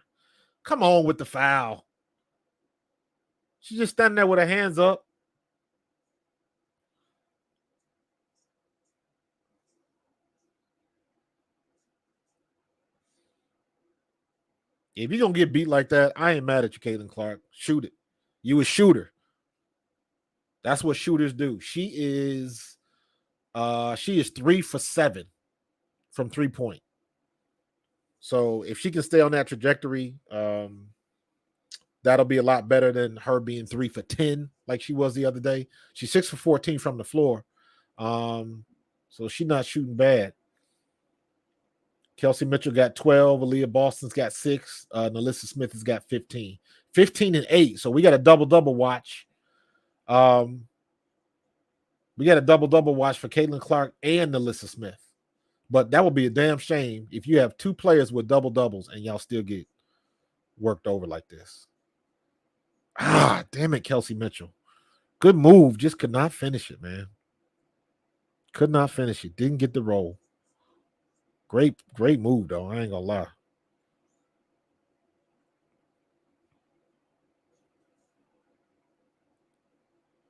Come on with the foul. She's just standing there with her hands up. If you're going to get beat like that, I ain't mad at you, Caitlin Clark. Shoot it. You a shooter. That's what shooters do. She is 3 for 7 from 3-point. So if she can stay on that trajectory, that'll be a lot better than her being 3 for 10 like she was the other day. She's 6 for 14 from the floor. So she's not shooting bad. Kelsey Mitchell got 12. Aaliyah Boston's got 6. Nalissa Smith has got 15. 15 and 8. So we got a double-double watch. We got a double-double watch for Caitlin Clark and Nalissa Smith. But that would be a damn shame if you have two players with double-doubles and y'all still get worked over like this. Ah, damn it, Kelsey Mitchell. Good move. Just could not finish it, man. Could not finish it. Didn't get the roll. Great move, though. I ain't gonna lie.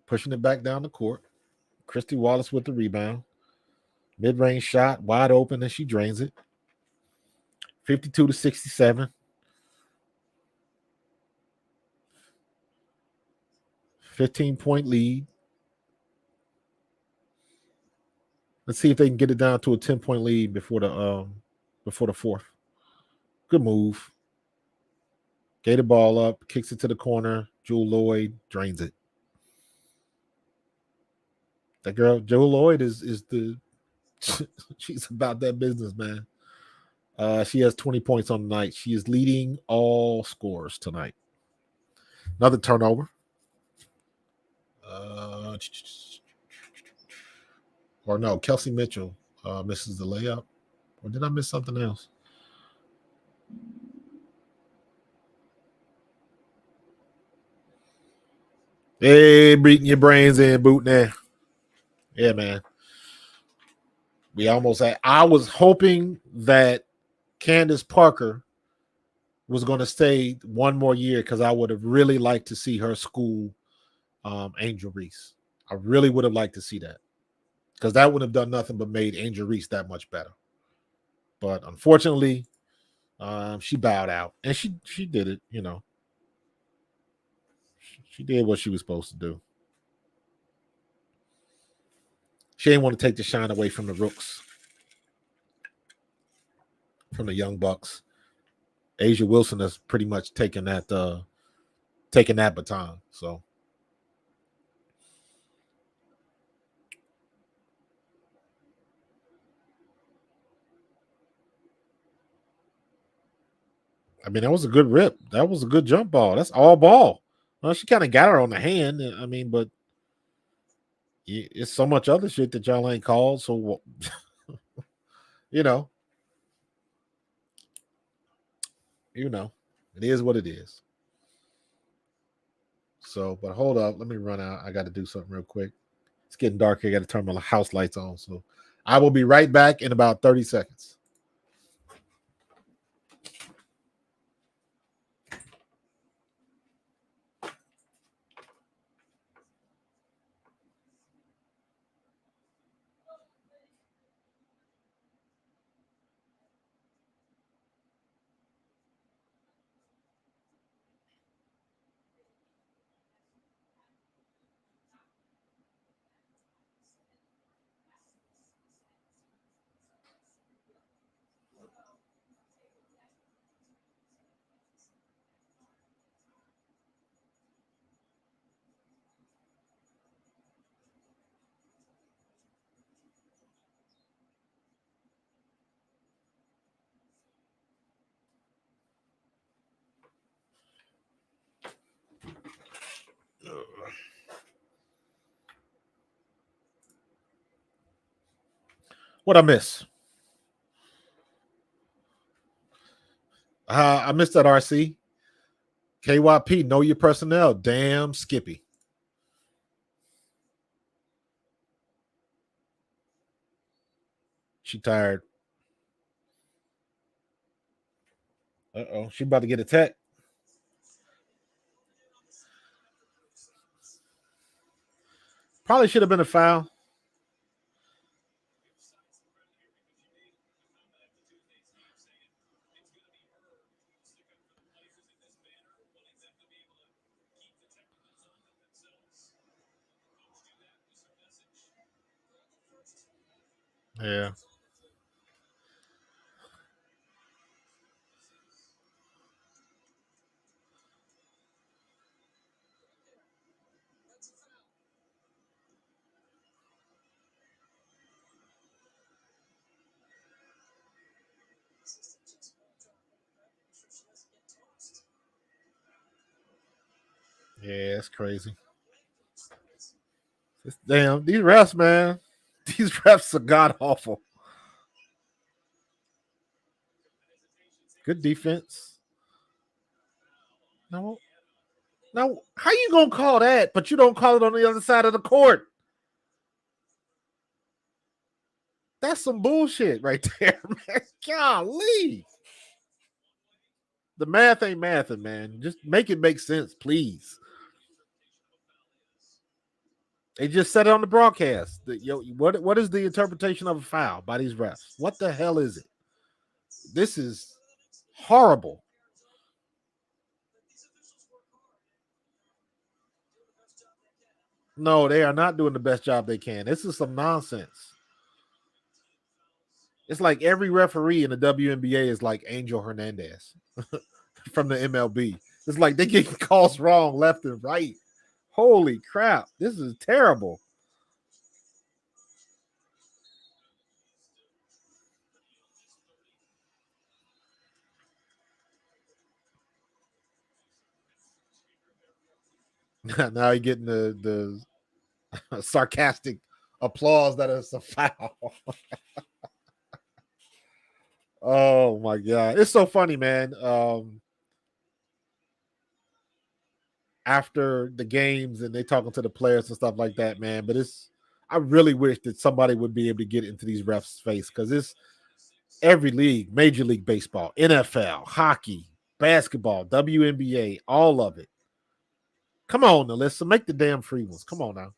Pushing it back down the court. Christy Wallace with the rebound. Mid-range shot, wide open, and she drains it. 52-67. 15-point lead. Let's see if they can get it down to a 10-point lead before the fourth. Good move. Gate the ball up, kicks it to the corner. Jewell Lloyd drains it. That girl, Jewell Lloyd, is the she's about that business, man. She has 20 points on the night. She is leading all scores tonight. Another turnover. Or no, Kelsey Mitchell misses the layup. Or did I miss something else? Hey, beating your brains in, boot there. Yeah, man. We almost had. I was hoping that Candace Parker was going to stay one more year because I would have really liked to see her school Angel Reese. I really would have liked to see that because that would have done nothing but made Angel Reese that much better. But unfortunately, she bowed out, and she did it. You know, she did what she was supposed to do. She didn't want to take the shine away from the Rooks, from the Young Bucks. Asia Wilson has pretty much taken that baton. So I mean, that was a good rip. That was a good jump ball. That's all ball. Well, she kind of got her on the hand. I mean, but it's so much other shit that y'all ain't called. So, you know, it is what it is. So, but hold up. Let me run out. I got to do something real quick. It's getting dark here. I got to turn my house lights on. So I will be right back in about 30 seconds. What I miss? I missed that RC. KYP, know your personnel. Damn Skippy. She tired. Uh-oh. She about to get a tech. Probably should have been a foul. Yeah. Yeah, it's crazy. Damn, these refs, man. These refs are god awful. Good defense. No, now how you gonna call that, but you don't call it on the other side of the court? That's some bullshit right there, man. Golly. The math ain't mathing, man. Just make it make sense, please. They just said it on the broadcast. What is the interpretation of a foul by these refs? What the hell is it? This is horrible. No, they are not doing the best job they can. This is some nonsense. It's like every referee in the WNBA is like Angel Hernandez from the MLB. It's like they get calls wrong left and right. Holy crap. This is terrible. Now you're getting the sarcastic applause that is a foul. Oh my god. It's so funny, man. After the games and they talking to the players and stuff like that, man. But I really wish that somebody would be able to get into these refs' face because it's every league, Major League Baseball, NFL, hockey, basketball, WNBA, all of it. Come on, Alyssa, make the damn free ones. Come on now.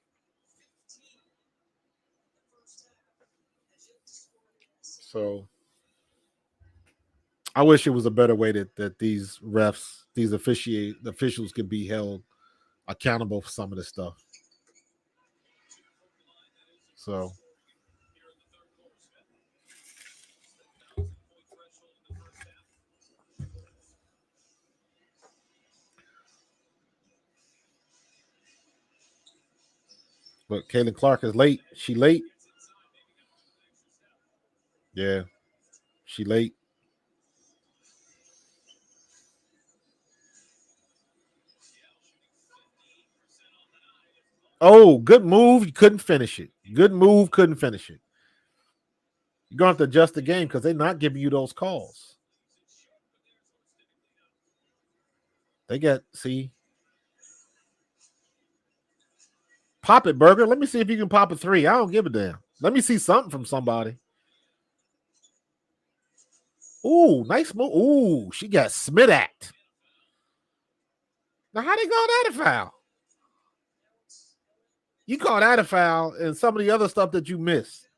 So I wish it was a better way that these refs, these officials could be held accountable for some of this stuff. So but Caitlin Clark is late. She late. Yeah, she late. Oh, good move. You couldn't finish it. Good move. Couldn't finish it. You're going to have to adjust the game because they're not giving you those calls. They got, see, pop it, Burger. Let me see if you can pop a three. I don't give a damn. Let me see something from somebody. Ooh, nice move. Ooh, she got Smith act. Now, how they call that a foul? You call that a foul and some of the other stuff that you missed.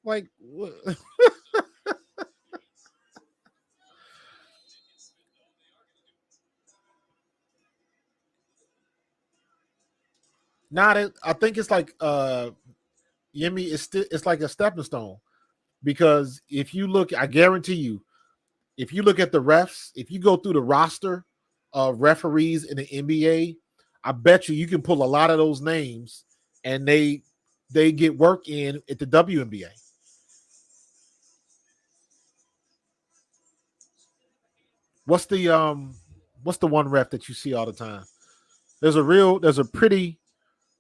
Like, not. I think it's like Yemi. It's like a stepping stone because if you look, I guarantee you, if you look at the refs, if you go through the roster of referees in the NBA, I bet you can pull a lot of those names, and they get work in at the WNBA. What's the one ref that you see all the time? There's a pretty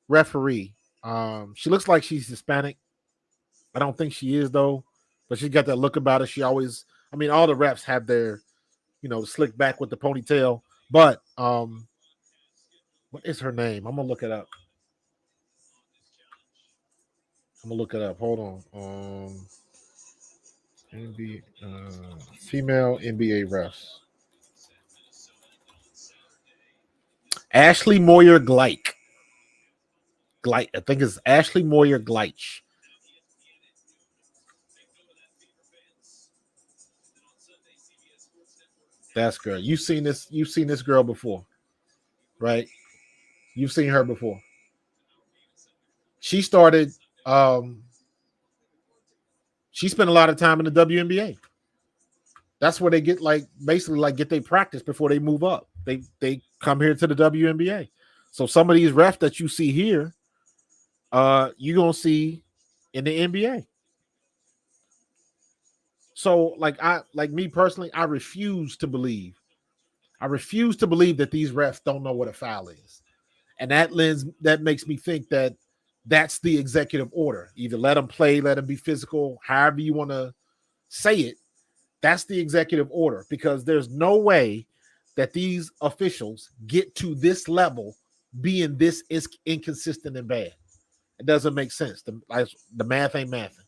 referee. She looks like she's Hispanic. I don't think she is though, but she's got that look about her. She always, I mean, all the refs have their, slick back with the ponytail. But what is her name? I'm gonna look it up. I'm gonna look it up. Hold on. Female NBA refs. Ashley Moyer Gleich. Gleich. I think it's Ashley Moyer Gleich. That's girl. You've seen this. You've seen this girl before, right? You've seen her before. She started. Um, she spent a lot of time in the WNBA. That's where they get like basically like get their practice before they move up. They come here to the WNBA. So some of these refs that you see here, you're gonna see in the NBA. So like me personally, I refuse to believe that these refs don't know what a foul is. And that makes me think that that's the executive order. Either let them play, let them be physical, however you want to say it. That's the executive order because there's no way that these officials get to this level being this is inconsistent and bad. It doesn't make sense. The math ain't mathing.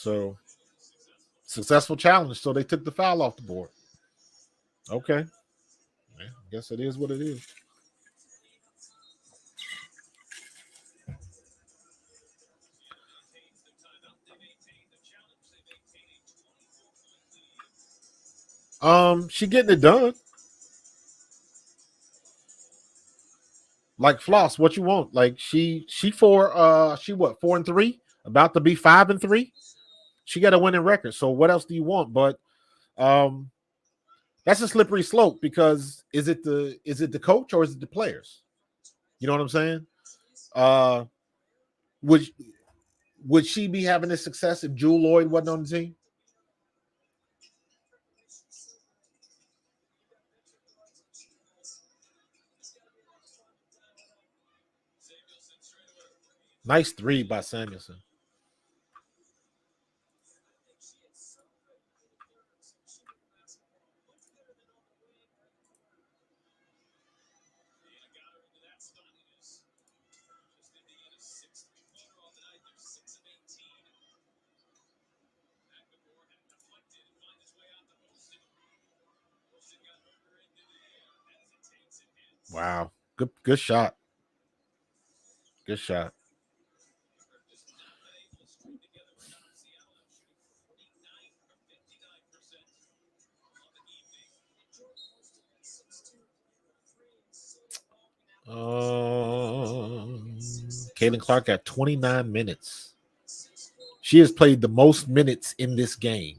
So successful challenge. So they took the foul off the board. Okay. Yeah, I guess it is what it is. She getting it done. Like Floss, what you want? Like she 4-3, about to be 5-3. She got a winning record. So what else do you want? But that's a slippery slope because is it the coach or is it the players? You know what I'm saying? Would would she be having this success if Jewell Lloyd wasn't on the team? Nice three by Samuelson. Wow. Good shot. Good shot. Caitlin Clark got 29 minutes. She has played the most minutes in this game.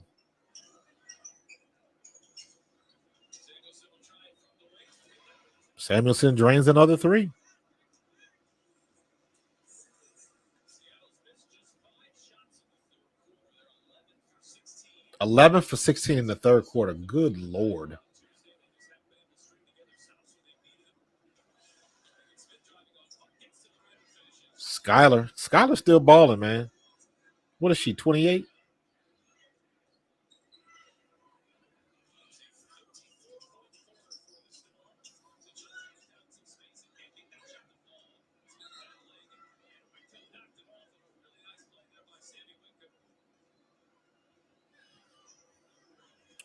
Samuelson drains another three. 11 for 16 in the third quarter. Good Lord. Skylar's still balling, man. What is she, 28?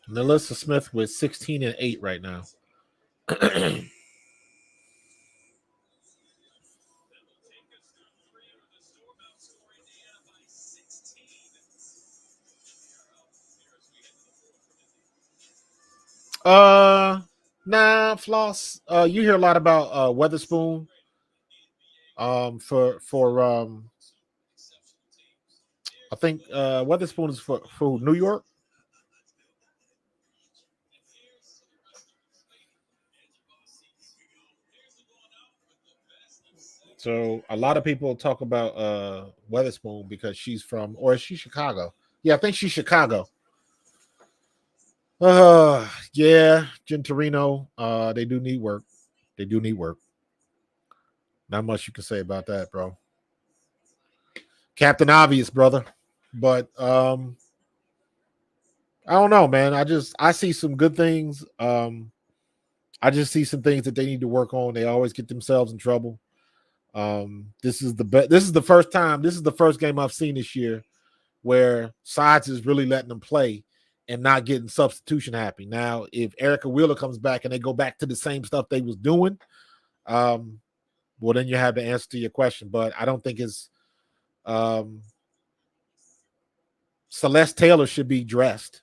Melissa Smith with 16 and 8 right now. Floss. You hear a lot about Weatherspoon. I think Weatherspoon is for New York. So a lot of people talk about Weatherspoon because she's from, or is she Chicago? Yeah, I think she's Chicago. Yeah, Gentorino. They do need work. They do need work. Not much you can say about that, bro. Captain Obvious, brother. But I don't know, man. I see some good things. I just see some things that they need to work on. They always get themselves in trouble. This is the first time. This is the first game I've seen this year where Sides is really letting them play and not getting substitution happy. Now, if Erica Wheeler comes back and they go back to the same stuff they was doing, well, then you have the answer to your question. But I don't think it's Celeste Taylor should be dressed.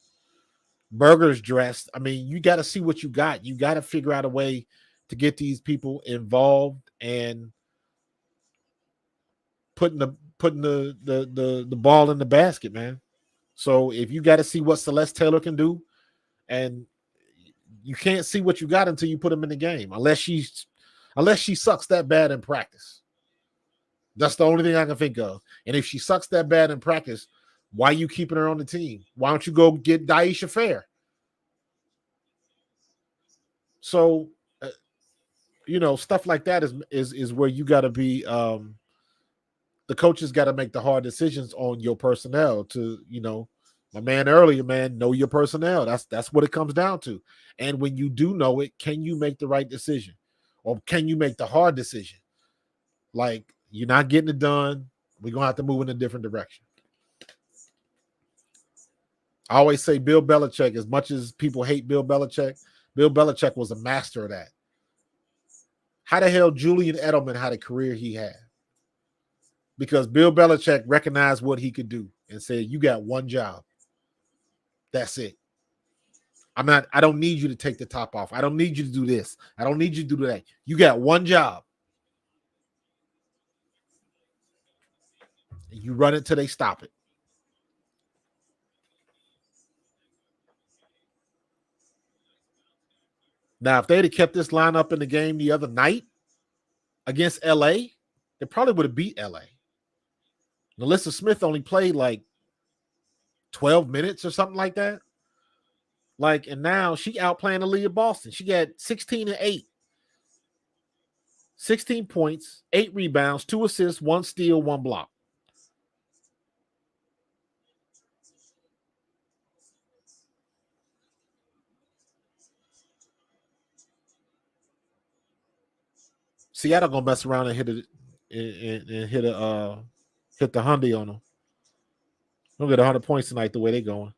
Burger's dressed. I mean, you got to see what you got. You got to figure out a way to get these people involved and putting the ball in the basket, man. So if you got to see what Celeste Taylor can do, and you can't see what you got until you put them in the game, unless she sucks that bad in practice. That's the only thing I can think of. And if she sucks that bad in practice, why are you keeping her on the team? Why don't you go get Daisha Fair? So, stuff like that is where you got to be. The coaches got to make the hard decisions on your personnel. To my man earlier, man, know your personnel. That's what it comes down to. And when you do know it, can you make the right decision, or can you make the hard decision? Like, you're not getting it done. We're gonna have to move in a different direction. I always say Bill Belichick, as much as people hate Bill Belichick was a master of that. How the hell Julian Edelman had a career he had? Because Bill Belichick recognized what he could do and said, you got one job. That's it. I don't need you to take the top off. I don't need you to do this. I don't need you to do that. You got one job. And you run it till they stop it. Now, if they'd have kept this lineup in the game the other night against LA, they probably would have beat LA. Melissa Smith only played like 12 minutes or something like that. And now she outplaying Aaliyah Boston. She got 16 and 8. 16 points, 8 rebounds, 2 assists, 1 steal, 1 block. Seattle gonna mess around and hit it and hit the Hyundai on them. They'll get 100 points tonight the way they're going.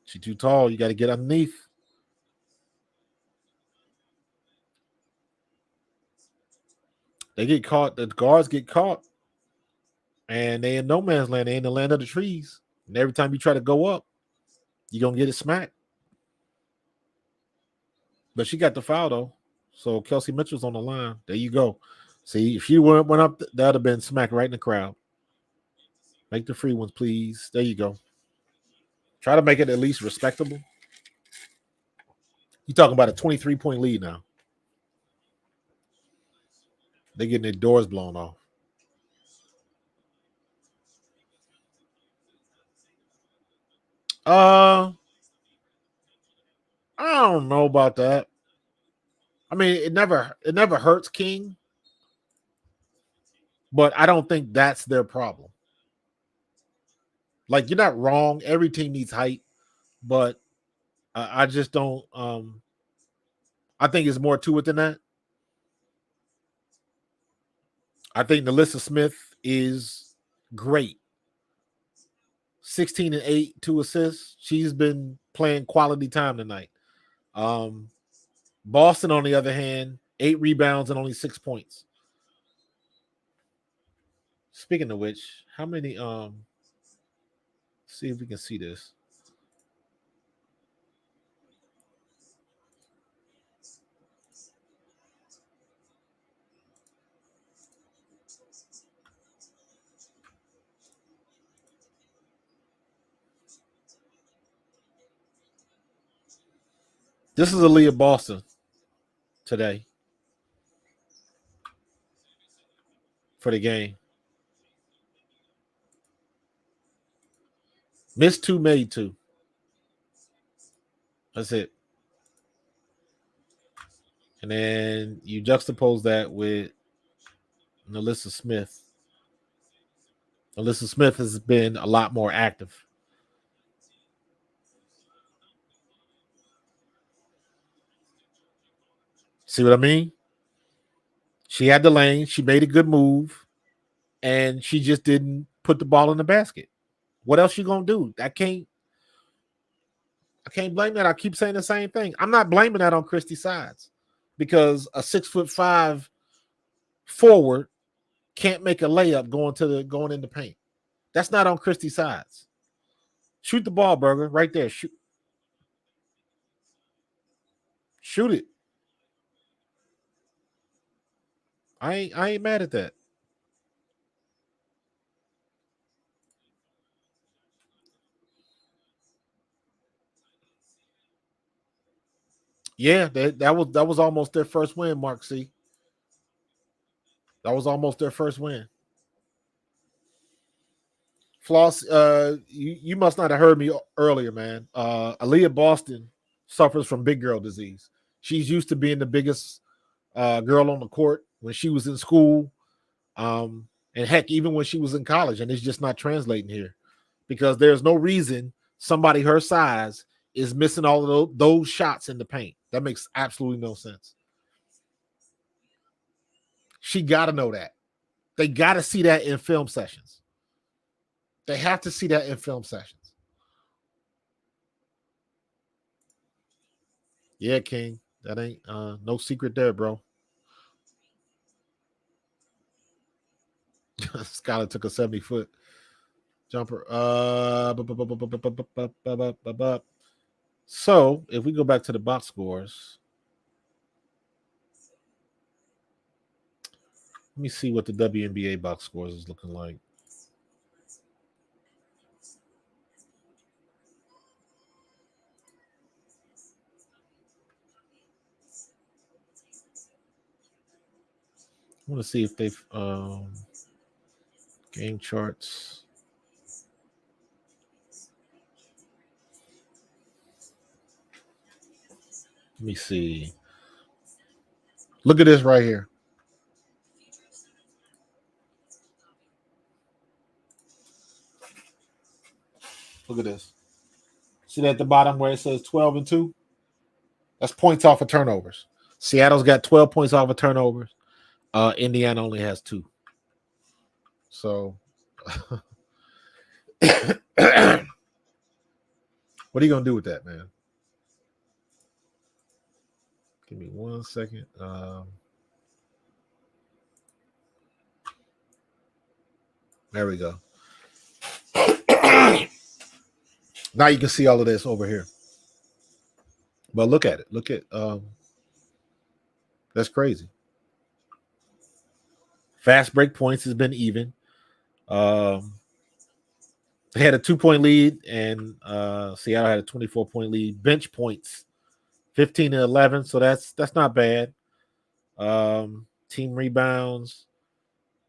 She's too tall. You got to get underneath. They get caught. The guards get caught. And they in no man's land. They in the land of the trees. And every time you try to go up, you're going to get it smacked. But she got the foul, though. So Kelsey Mitchell's on the line. There you go. See, if she went up, that would have been smacked right in the crowd. Make the free ones, please. There you go. Try to make it at least respectable. You're talking about a 23-point lead now. They're getting their doors blown off. I don't know about that. I mean, it never hurts King, but I don't think that's their problem. Like, you're not wrong. Every team needs height, but I just don't. I think it's more to it than that. I think Melissa Smith is great. 16 and 8, 2 assists. She's been playing quality time tonight. Boston, on the other hand, 8 rebounds and only 6 points. Speaking of which, how many? See if we can see this. This is Aaliyah Boston today for the game. Missed 2, made 2. That's it. And then you juxtapose that with Melissa Smith. Melissa Smith has been a lot more active. See what I mean? She had the lane. She made a good move. And she just didn't put the ball in the basket. What else you going to do? I can't blame that. I keep saying the same thing. I'm not blaming that on Christy Sides because a 6'5" forward can't make a layup going in the paint. That's not on Christy Sides. Shoot the ball, Burger, right there. Shoot it. I ain't mad at that. Yeah, that was almost their first win, Mark C. That was almost their first win. Floss, you must not have heard me earlier, man. Aaliyah Boston suffers from big girl disease. She's used to being the biggest girl on the court when she was in school. And heck, even when she was in college, and it's just not translating here because there's no reason somebody her size is missing all of those shots in the paint. That makes absolutely no sense. She got to know that. They got to see that in film sessions. They have to see that in film sessions. Yeah, King. That ain't no secret there, bro. Skylar took a 70-foot jumper. So if we go back to the box scores, let me see what the WNBA box scores is looking like. I want to see if they've game charts. Let me see. Look at this right here. Look at this. See that at the bottom where it says 12-2? That's points off of turnovers. Seattle's got 12 points off of turnovers. Indiana only has 2. So what are you gonna do with that, man? Give me 1 second. There we go. Now you can see all of this over here. But look at it. Look at that's crazy. Fast break points has been even. They had a 2-point lead, and Seattle had a 24-point lead. Bench points, 15-11. So that's not bad. Team rebounds,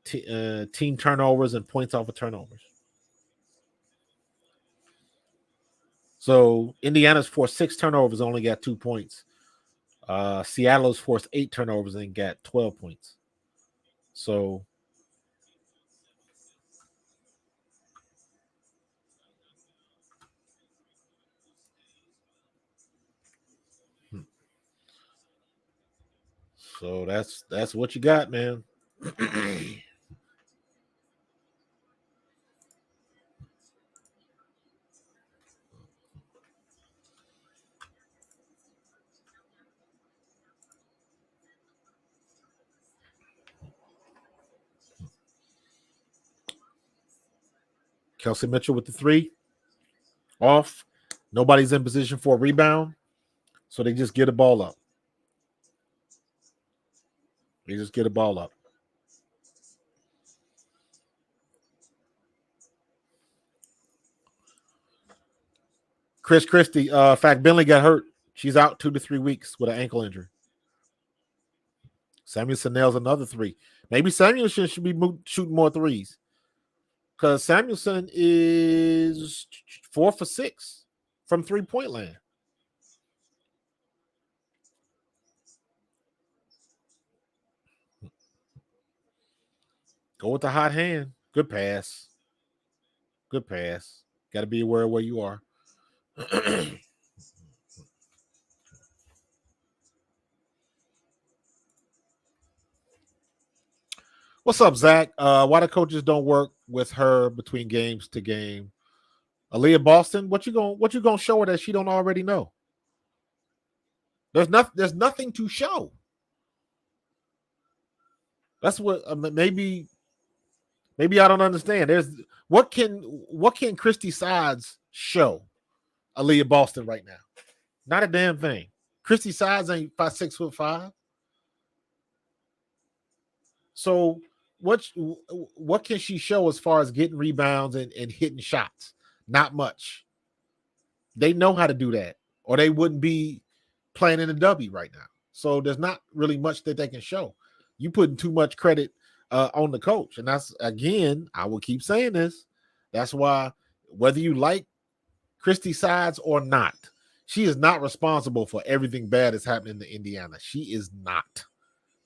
team turnovers, and points off of turnovers. So Indiana's forced 6 turnovers, only got 2 points. Seattle's forced 8 turnovers and got 12 points. So that's what you got, man. Kelsey Mitchell with the 3 off. Nobody's in position for a rebound, so they just get a ball up. They just get a ball up. Chris Christie, in fact, Bentley got hurt. She's out 2 to 3 weeks with an ankle injury. Samuelson nails another 3. Maybe Samuelson should be shooting more threes, because Samuelson is 4 for 6 from 3-point land. Go with the hot hand. Good pass. Good pass. Got to be aware of where you are. What's up, Zach? Why the coaches don't work with her between games to game? Aaliyah Boston, what you gonna show her that she don't already know? There's nothing to show. That's what maybe I don't understand. There's what can Christy Sides show Aaliyah Boston right now? Not a damn thing. Christy Sides ain't 6'5". So what can she show as far as getting rebounds and hitting shots? Not much. They know how to do that, or they wouldn't be playing in the W right now. So there's not really much that they can show. You putting too much credit on the coach, and that's, again, I will keep saying this. That's why, whether you like Christy Sides or not, she is not responsible for everything bad that's happening in Indiana. She is not.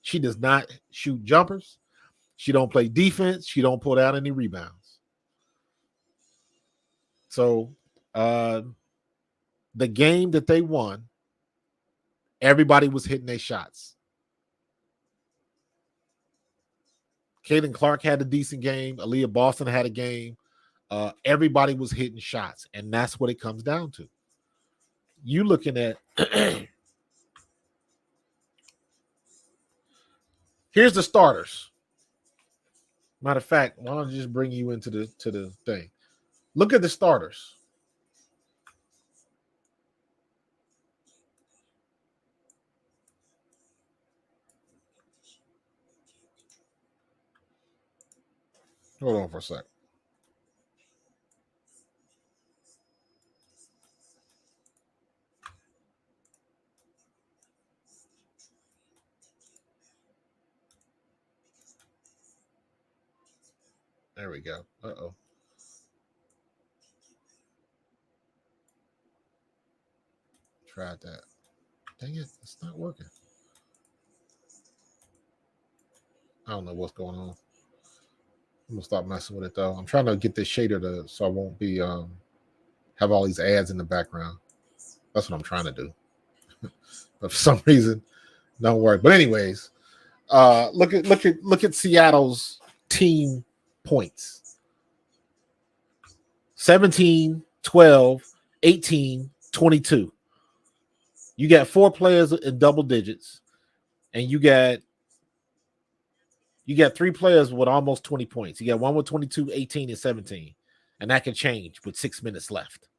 She does not shoot jumpers. She don't play defense. She don't pull down any rebounds. So the game that they won, everybody was hitting their shots. Caitlin Clark had a decent game. Aaliyah Boston had a game. Everybody was hitting shots, and that's what it comes down to. You looking at here's the starters. Matter of fact, why don't I just bring you into the thing? Look at the starters. Hold on for a sec. There we go. Uh-oh. Tried that. Dang it, it's not working. I don't know what's going on. I'm gonna stop messing with it though. I'm trying to get this shader so I won't be have all these ads in the background. That's what I'm trying to do. But for some reason, don't work. But anyways, look at Seattle's team points. 17, 12, 18, 22. You got 4 players in double digits, and you got 3 players with almost 20 points. You got one with 22, 18, and 17. And that can change with 6 minutes left.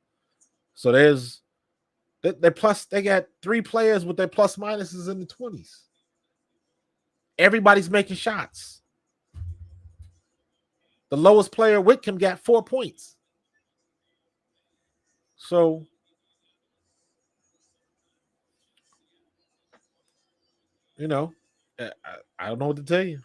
So they got 3 players with their plus minuses in the 20s. Everybody's making shots. The lowest player, Whitcomb, got 4 points. So I don't know what to tell you.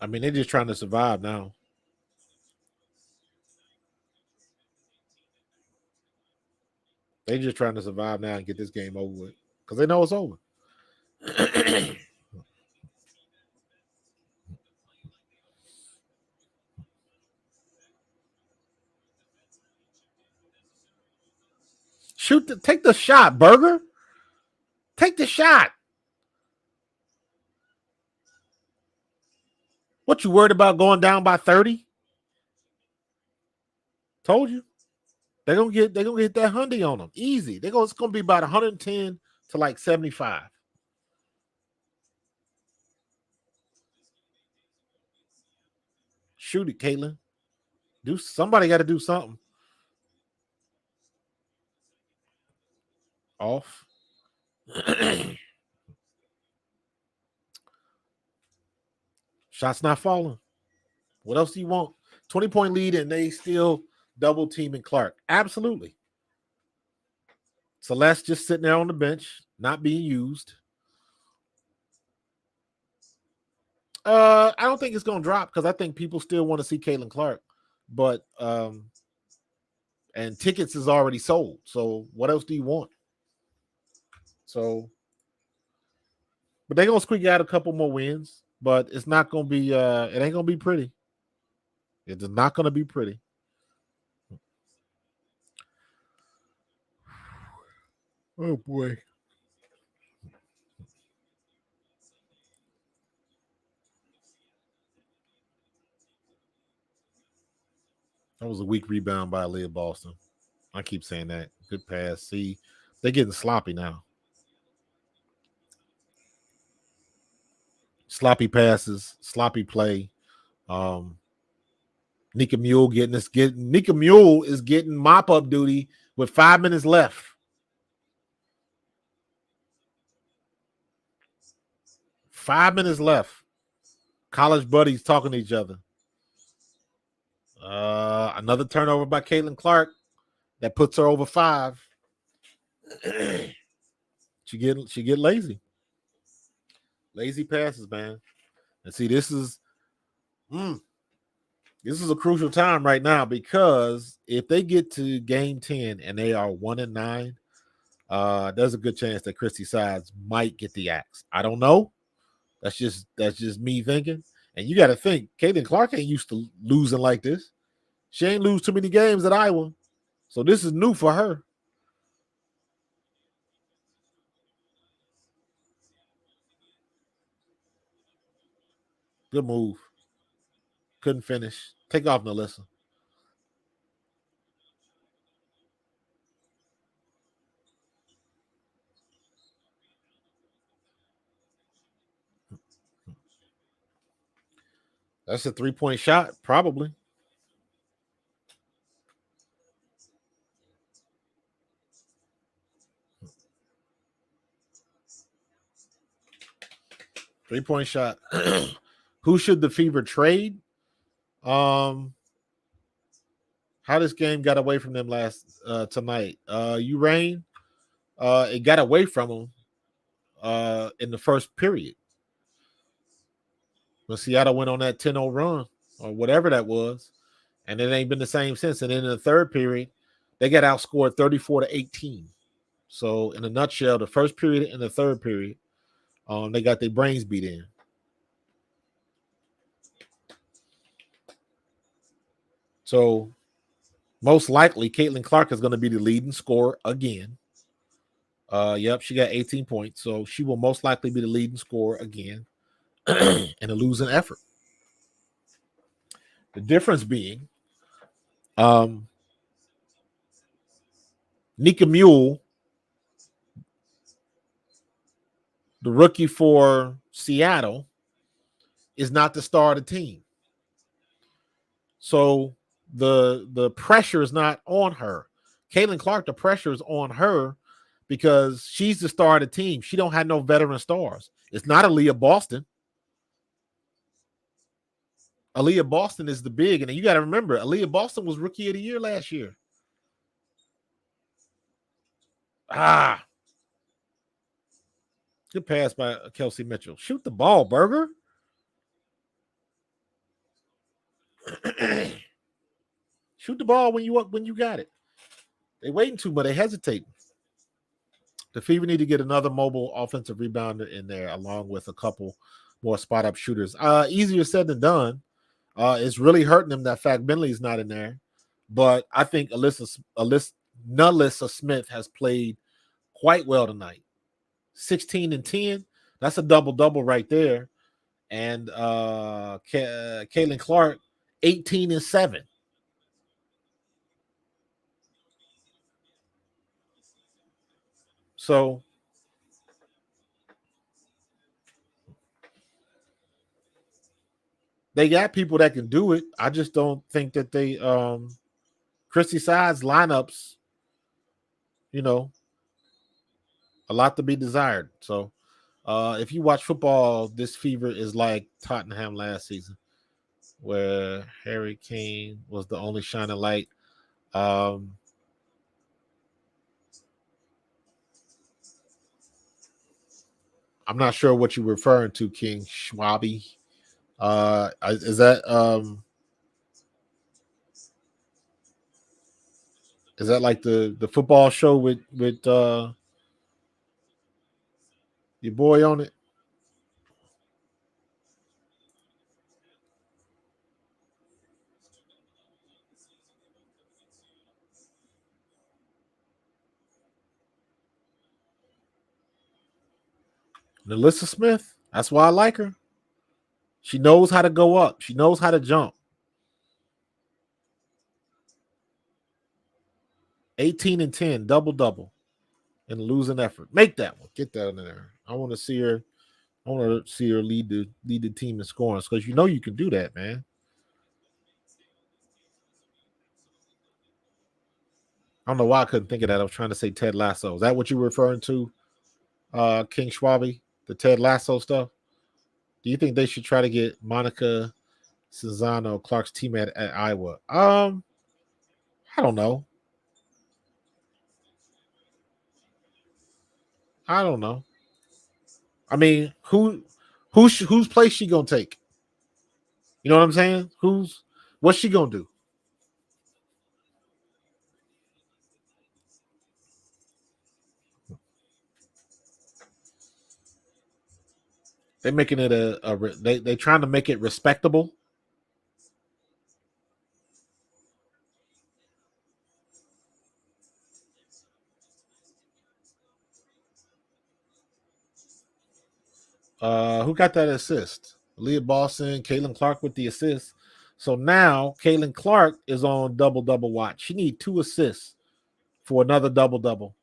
I mean, they're just trying to survive now. They're just trying to survive now and get this game over with because they know it's over. Take the shot, Burger. Take the shot. What, you worried about going down by 30? Told you. They're gonna get that $100 on them. Easy. It's gonna be about 110 to like 75. Shoot it, Caitlin. Somebody got to do something. Off. Shots not falling. What else do you want? 20-point lead, and they still double teaming Clark. Absolutely. Celeste just sitting there on the bench, not being used. I don't think it's going to drop because I think people still want to see Caitlin Clark. But and tickets is already sold. So what else do you want? So, but they're going to squeak out a couple more wins. But it's not going to be, it ain't going to be pretty. It's not going to be pretty. Oh, boy. That was a weak rebound by Aaliyah Boston. I keep saying that. Good pass. See, they're getting sloppy now. Sloppy passes, sloppy play. Nika Mule Nika Mule is getting mop-up duty with 5 minutes left. 5 minutes left. College buddies talking to each other. Another turnover by Caitlin Clark that puts her over 5. She get lazy. Lazy passes, man. And see, this is a crucial time right now because if they get to game 10 and they are 1-9, there's a good chance that Christy Sides might get the axe. I don't know. That's just me thinking. And you got to think, Caitlin Clark ain't used to losing like this. She ain't lose too many games at Iowa. So this is new for her. Good move. Couldn't finish. Take off, Melissa. That's a 3-point shot, probably. Three-point shot. Who should the Fever trade? How this game got away from them last tonight. Urain, it got away from them in the first period. When Seattle went on that 10-0 run or whatever that was, and it ain't been the same since. And then in the third period, they got outscored 34-18. So in a nutshell, the first period and the third period, they got their brains beat in. So most likely, Caitlin Clark is going to be the leading scorer again. Yep, she got 18 points. So she will most likely be the leading scorer again in a losing effort. The difference being Nika Mule, the rookie for Seattle, is not the star of the team. So the pressure is not on her. Caitlin Clark, the pressure is on her because she's the star of the team. She don't have no veteran stars. It's not Aaliyah Boston. Aaliyah Boston is the big, and you got to remember, Aaliyah Boston was Rookie of the Year last year. Good pass by Kelsey Mitchell. Shoot the ball, Burger. Shoot the ball when you got it. They waiting too, but they hesitate. The Fever need to get another mobile offensive rebounder in there, along with a couple more spot up shooters. Easier said than done. It's really hurting them that fact Bentley's not in there, but I think Nalissa Smith has played quite well tonight. 16 and 10. That's a double-double right there. And Caitlin Clark, 18 and 7. So they got people that can do it. I just don't think that they Christy Sides lineups, a lot to be desired. So if you watch football, this Fever is like Tottenham last season, where Harry Kane was the only shining light. I'm not sure what you're referring to, King Schwabi. Is that like the football show with your boy on it? Melissa Smith. That's why I like her. She knows how to go up. She knows how to jump. 18 and 10, double-double in a losing effort. Make that one. Get that in there. I want to see her. I want to see her lead the team in scoring because you can do that, man. I don't know why I couldn't think of that. I was trying to say Ted Lasso. Is that what you were referring to, King Schwabi? The Ted Lasso stuff? Do you think they should try to get Monica Cesano, Clark's teammate at Iowa? I don't know. I don't know. I mean, whose place she gonna take? You know what I'm saying? What's she gonna do? They're making it they trying to make it respectable. Who got that assist? Leah Boston, Caitlin Clark with the assist. So now Caitlin Clark is on double-double watch. She needs 2 assists for another double-double.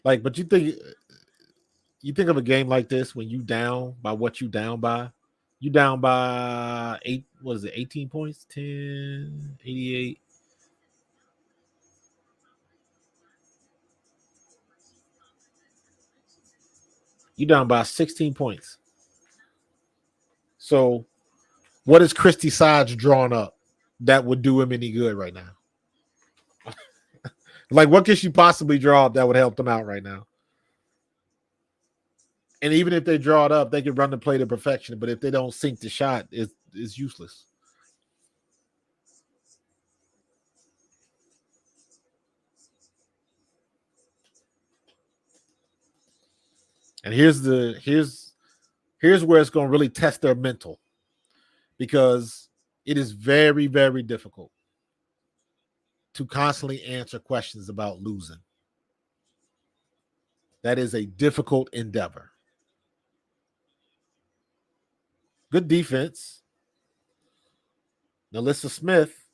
Like, but you think of a game like this when you down by what you down by? You down by 18 points? 10, 88. You down by 16 points. So what is Christy Sides drawing up that would do him any good right now? Like, what could she possibly draw up that would help them out right now? And even if they draw it up, they can run the play to perfection. But if they don't sink the shot, it's useless. And here's where it's going to really test their mental, because it is very, very difficult to constantly answer questions about losing. That is a difficult endeavor. Good defense. Nalissa Smith,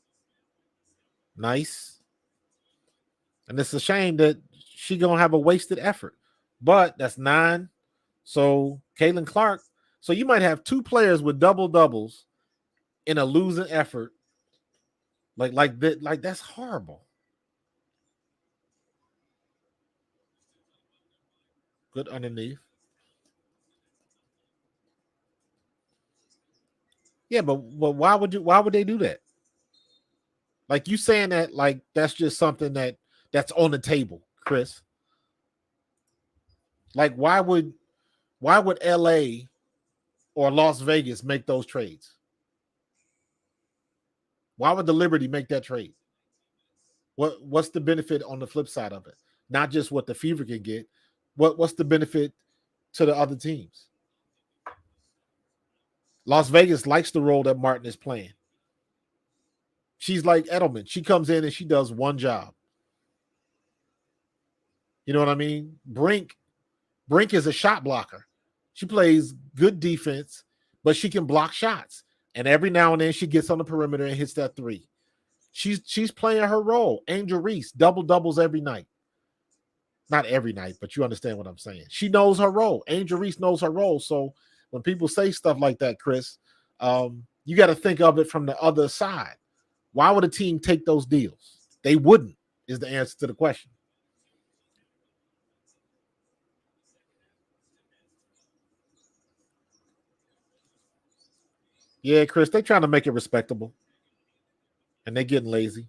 nice. And it's a shame that she gonna have a wasted effort. But that's 9. So Caitlin Clark. So you might have 2 players with double-doubles in a losing effort. Like that's horrible. Good underneath. Yeah, but why would they do that? Like, you saying that like that's just something that's on the table, Chris. Like, why would LA or Las Vegas make those trades? Why would the Liberty make that trade? What's the benefit on the flip side of it? Not just what the Fever can get. What's the benefit to the other teams? Las Vegas likes the role that Martin is playing. She's like Edelman. She comes in and she does one job. You know what I mean? Brink is a shot blocker. She plays good defense, but she can block shots. And every now and then she gets on the perimeter and hits that 3. She's playing her role. Angel Reese, double-doubles every night. Not every night, but you understand what I'm saying. She knows her role. Angel Reese knows her role. So when people say stuff like that, Chris, you got to think of it from the other side. Why would a team take those deals? They wouldn't, is the answer to the question. Yeah, Chris, they're trying to make it respectable. And they're getting lazy.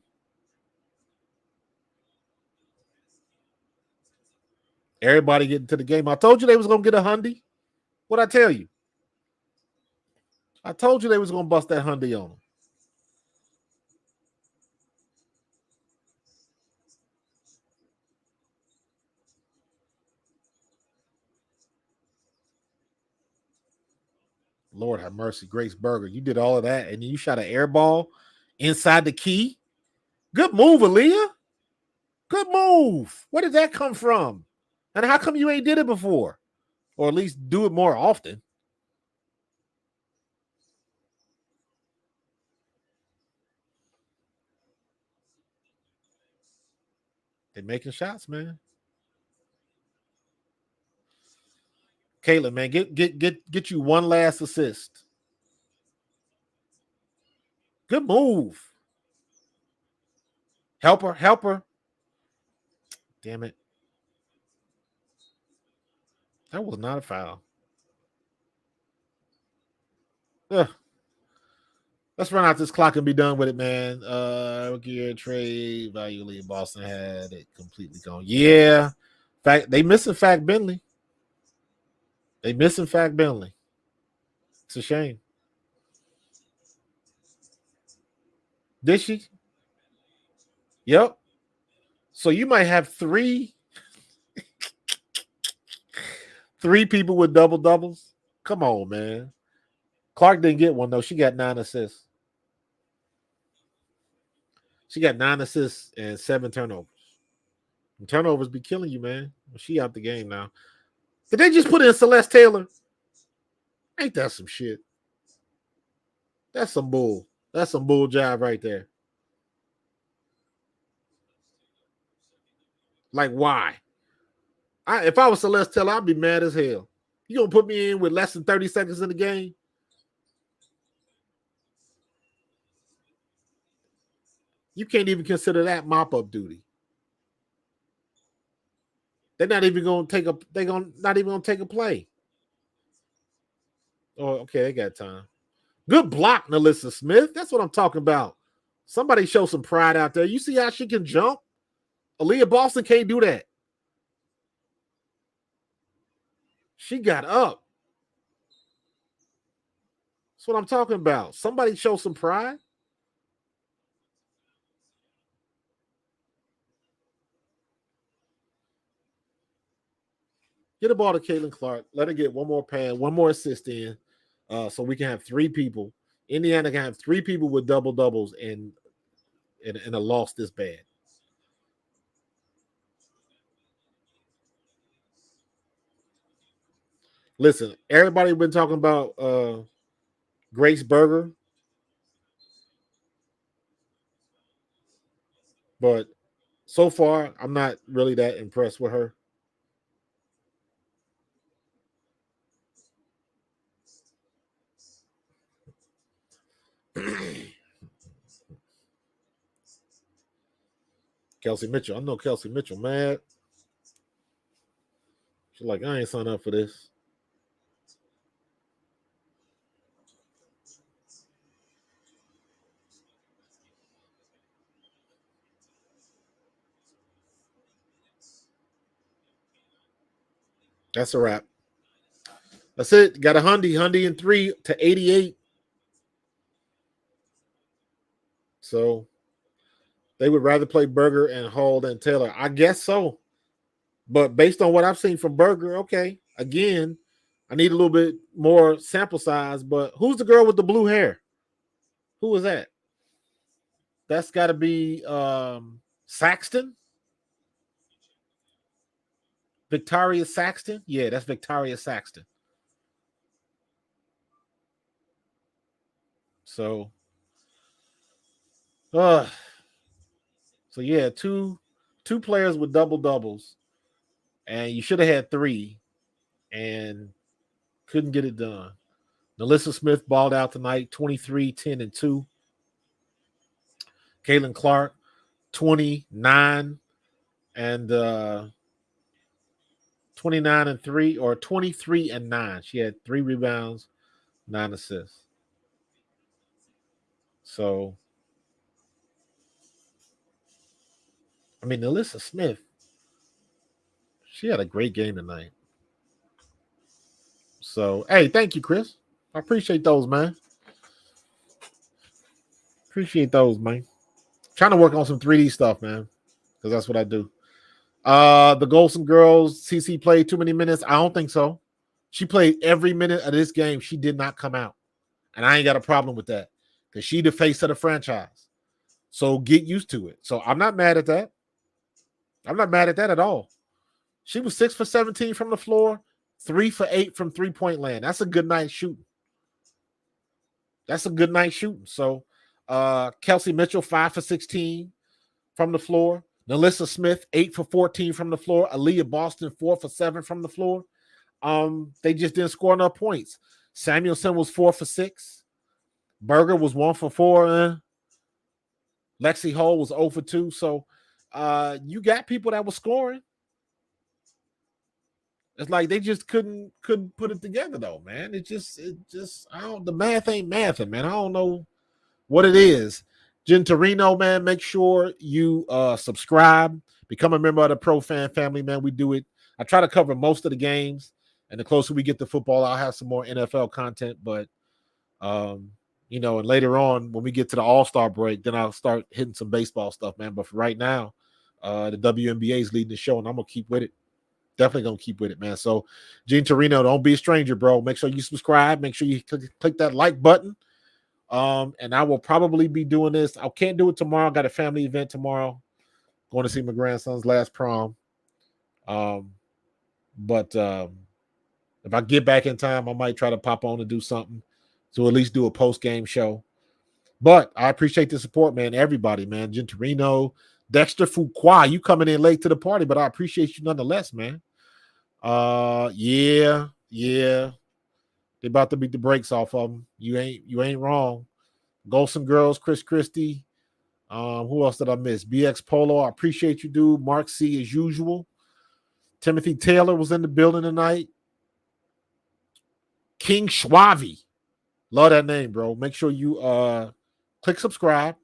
Everybody getting to the game. I told you they was going to get a Hyundai. What'd I tell you? I told you they was going to bust that Hyundai on them. Lord have mercy. Grace Berger, you did all of that, and then you shot an air ball inside the key. Good move, Aaliyah. Good move. Where did that come from? And how come you ain't did it before? Or at least do it more often? They're making shots, man. Caitlin, man, get you one last assist. Good move. Help her. Damn it. That was not a foul. Ugh. Let's run out this clock and be done with it, man. Gear trade value lead. Boston had it completely gone. Yeah. Fact, they missing Fact Bentley. It's a shame. Did she? Yep. So you might have three people with double-doubles. Come on, man. Clark didn't get one, though. She got 9 assists. She got 9 assists and 7 turnovers. And turnovers be killing you, man. She out the game now. Did they just put in Celeste Taylor? Ain't that some shit? That's some bull. That's some bull jive right there. Like, why? If I was Celeste Taylor, I'd be mad as hell. You gonna put me in with less than 30 seconds in the game? You can't even consider that mop-up duty. They're not even gonna take a. Not even gonna take a play. Oh, okay, they got time. Good block, Nalissa Smith. That's what I'm talking about. Somebody show some pride out there. You see how she can jump? Aaliyah Boston can't do that. She got up. That's what I'm talking about. Somebody show some pride. Get the ball to Caitlin Clark. Let her get one more pad, one more assist in, so we can have three people. Indiana can have three people with double doubles and a loss this bad. Listen, everybody been talking about Grace Berger, but so far I'm not really that impressed with her. Kelsey Mitchell. I know Kelsey Mitchell mad. She's like, I ain't signed up for this. That's a wrap. That's it. Got a Hundy in 3 to 88. So they would rather play Berger and Hall than Taylor. I guess so. But based on what I've seen from Berger, okay. Again, I need a little bit more sample size. But who's the girl with the blue hair? Who is that? That's got to be Saxton. Victoria Saxton. Yeah, that's Victoria Saxton. So, so yeah, two players with double doubles, and you should have had three, and couldn't get it done. Nalissa Smith balled out tonight, 23, 10, and 2. Caitlin Clark, 29 and 29 and 3, or 23 and 9. She had 3 rebounds, 9 assists. So, I mean, Nalissa Smith, she had a great game tonight. So, hey, thank you, Chris. I appreciate those, man. Appreciate those, man. Trying to work on some 3D stuff, man, because that's what I do. The Golson girls, CC played too many minutes. I don't think so. She played every minute of this game. She did not come out. And I ain't got a problem with that because she the face of the franchise. So get used to it. So I'm not mad at that. I'm not mad at that at all. She was 6 for 17 from the floor, 3 for 8 from 3-point land. That's a good night shooting. That's a good night shooting. So Kelsey Mitchell, 5 for 16 from the floor. Nalissa Smith, 8 for 14 from the floor. Aaliyah Boston, 4 for 7 from the floor. They just didn't score enough points. Samuelson was 4 for 6. Berger was 1 for 4. Lexi Hall was 0 for 2. So you got people that were scoring. It's like they just couldn't put it together though, man. It just the math ain't mathing, man. I don't know what it is. Jen Torino, man, make sure you subscribe, become a member of the Pro Fan family, man. We do it. I try to cover most of the games, and the closer we get to football, I'll have some more NFL content. But and later on when we get to the All-Star break, then I'll start hitting some baseball stuff, man. But for right now, the WNBA is leading the show, and I'm gonna keep with it. Definitely gonna keep with it, man. So, Gene Torino, don't be a stranger, bro. Make sure you subscribe. Make sure you click that like button. And I will probably be doing this. I can't do it tomorrow. I got a family event tomorrow. Going to see my grandson's last prom. But if I get back in time, I might try to pop on and do something to at least do a post-game show. But I appreciate the support, man. Everybody, man. Gentorino, Dexter Fuqua, you coming in late to the party, but I appreciate you nonetheless, man. Yeah. They about to beat the brakes off of them. You ain't wrong. Golson Girls, Chris Christie. Who else did I miss? BX Polo, I appreciate you, dude. Mark C as usual. Timothy Taylor was in the building tonight. King Schwavi. Love that name, bro. Make sure you click subscribe.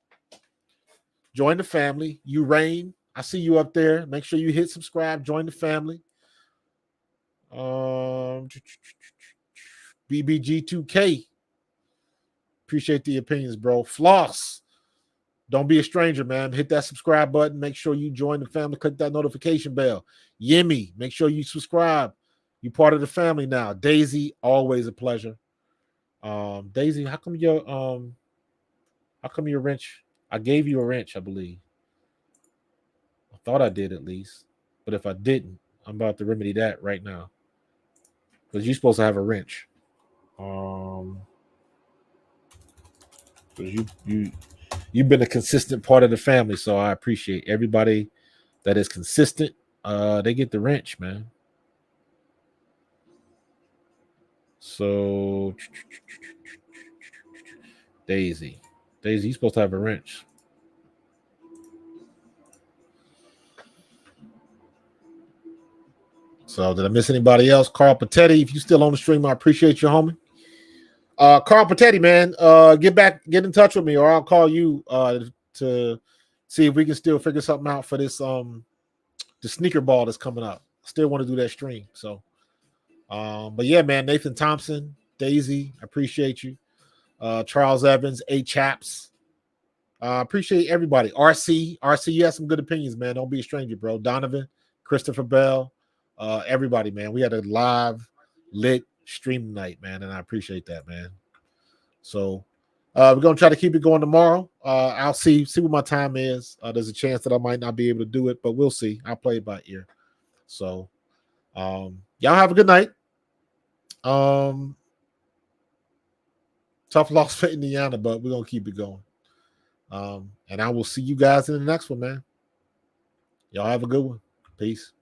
Join the family. You Rain, I see you up there. Make sure you hit subscribe. Join the family. BBG2K. Appreciate the opinions, bro. Floss. Don't be a stranger, man. Hit that subscribe button. Make sure you join the family. Click that notification bell. Yimmy, make sure you subscribe. You part of the family now. Daisy, always a pleasure. Daisy, how come your wrench? I gave you a wrench, I believe. I thought I did at least. But if I didn't, I'm about to remedy that right now. Because you're supposed to have a wrench. Because you've been a consistent part of the family, so I appreciate everybody that is consistent. They get the wrench, man. So Daisy, you're supposed to have a wrench. So did I miss anybody else? Carl Patetti, if you still on the stream, I appreciate you, homie. Carl Patetti, man, get in touch with me, or I'll call you to see if we can still figure something out for this the sneaker ball that's coming up. Still want to do that stream. So but yeah, man, Nathan Thompson, Daisy, I appreciate you. Charles Evans, A Chaps. Appreciate everybody. RC, you have some good opinions, man. Don't be a stranger, bro. Donovan, Christopher Bell, everybody, man. We had a live lit stream tonight, man, and I appreciate that, man. So we're gonna try to keep it going tomorrow. I'll see what my time is. There's a chance that I might not be able to do it, but we'll see. I'll play it by ear. So y'all have a good night. Tough loss for Indiana, but we're gonna keep it going. And I will see you guys in the next one, man. Y'all have a good one. Peace.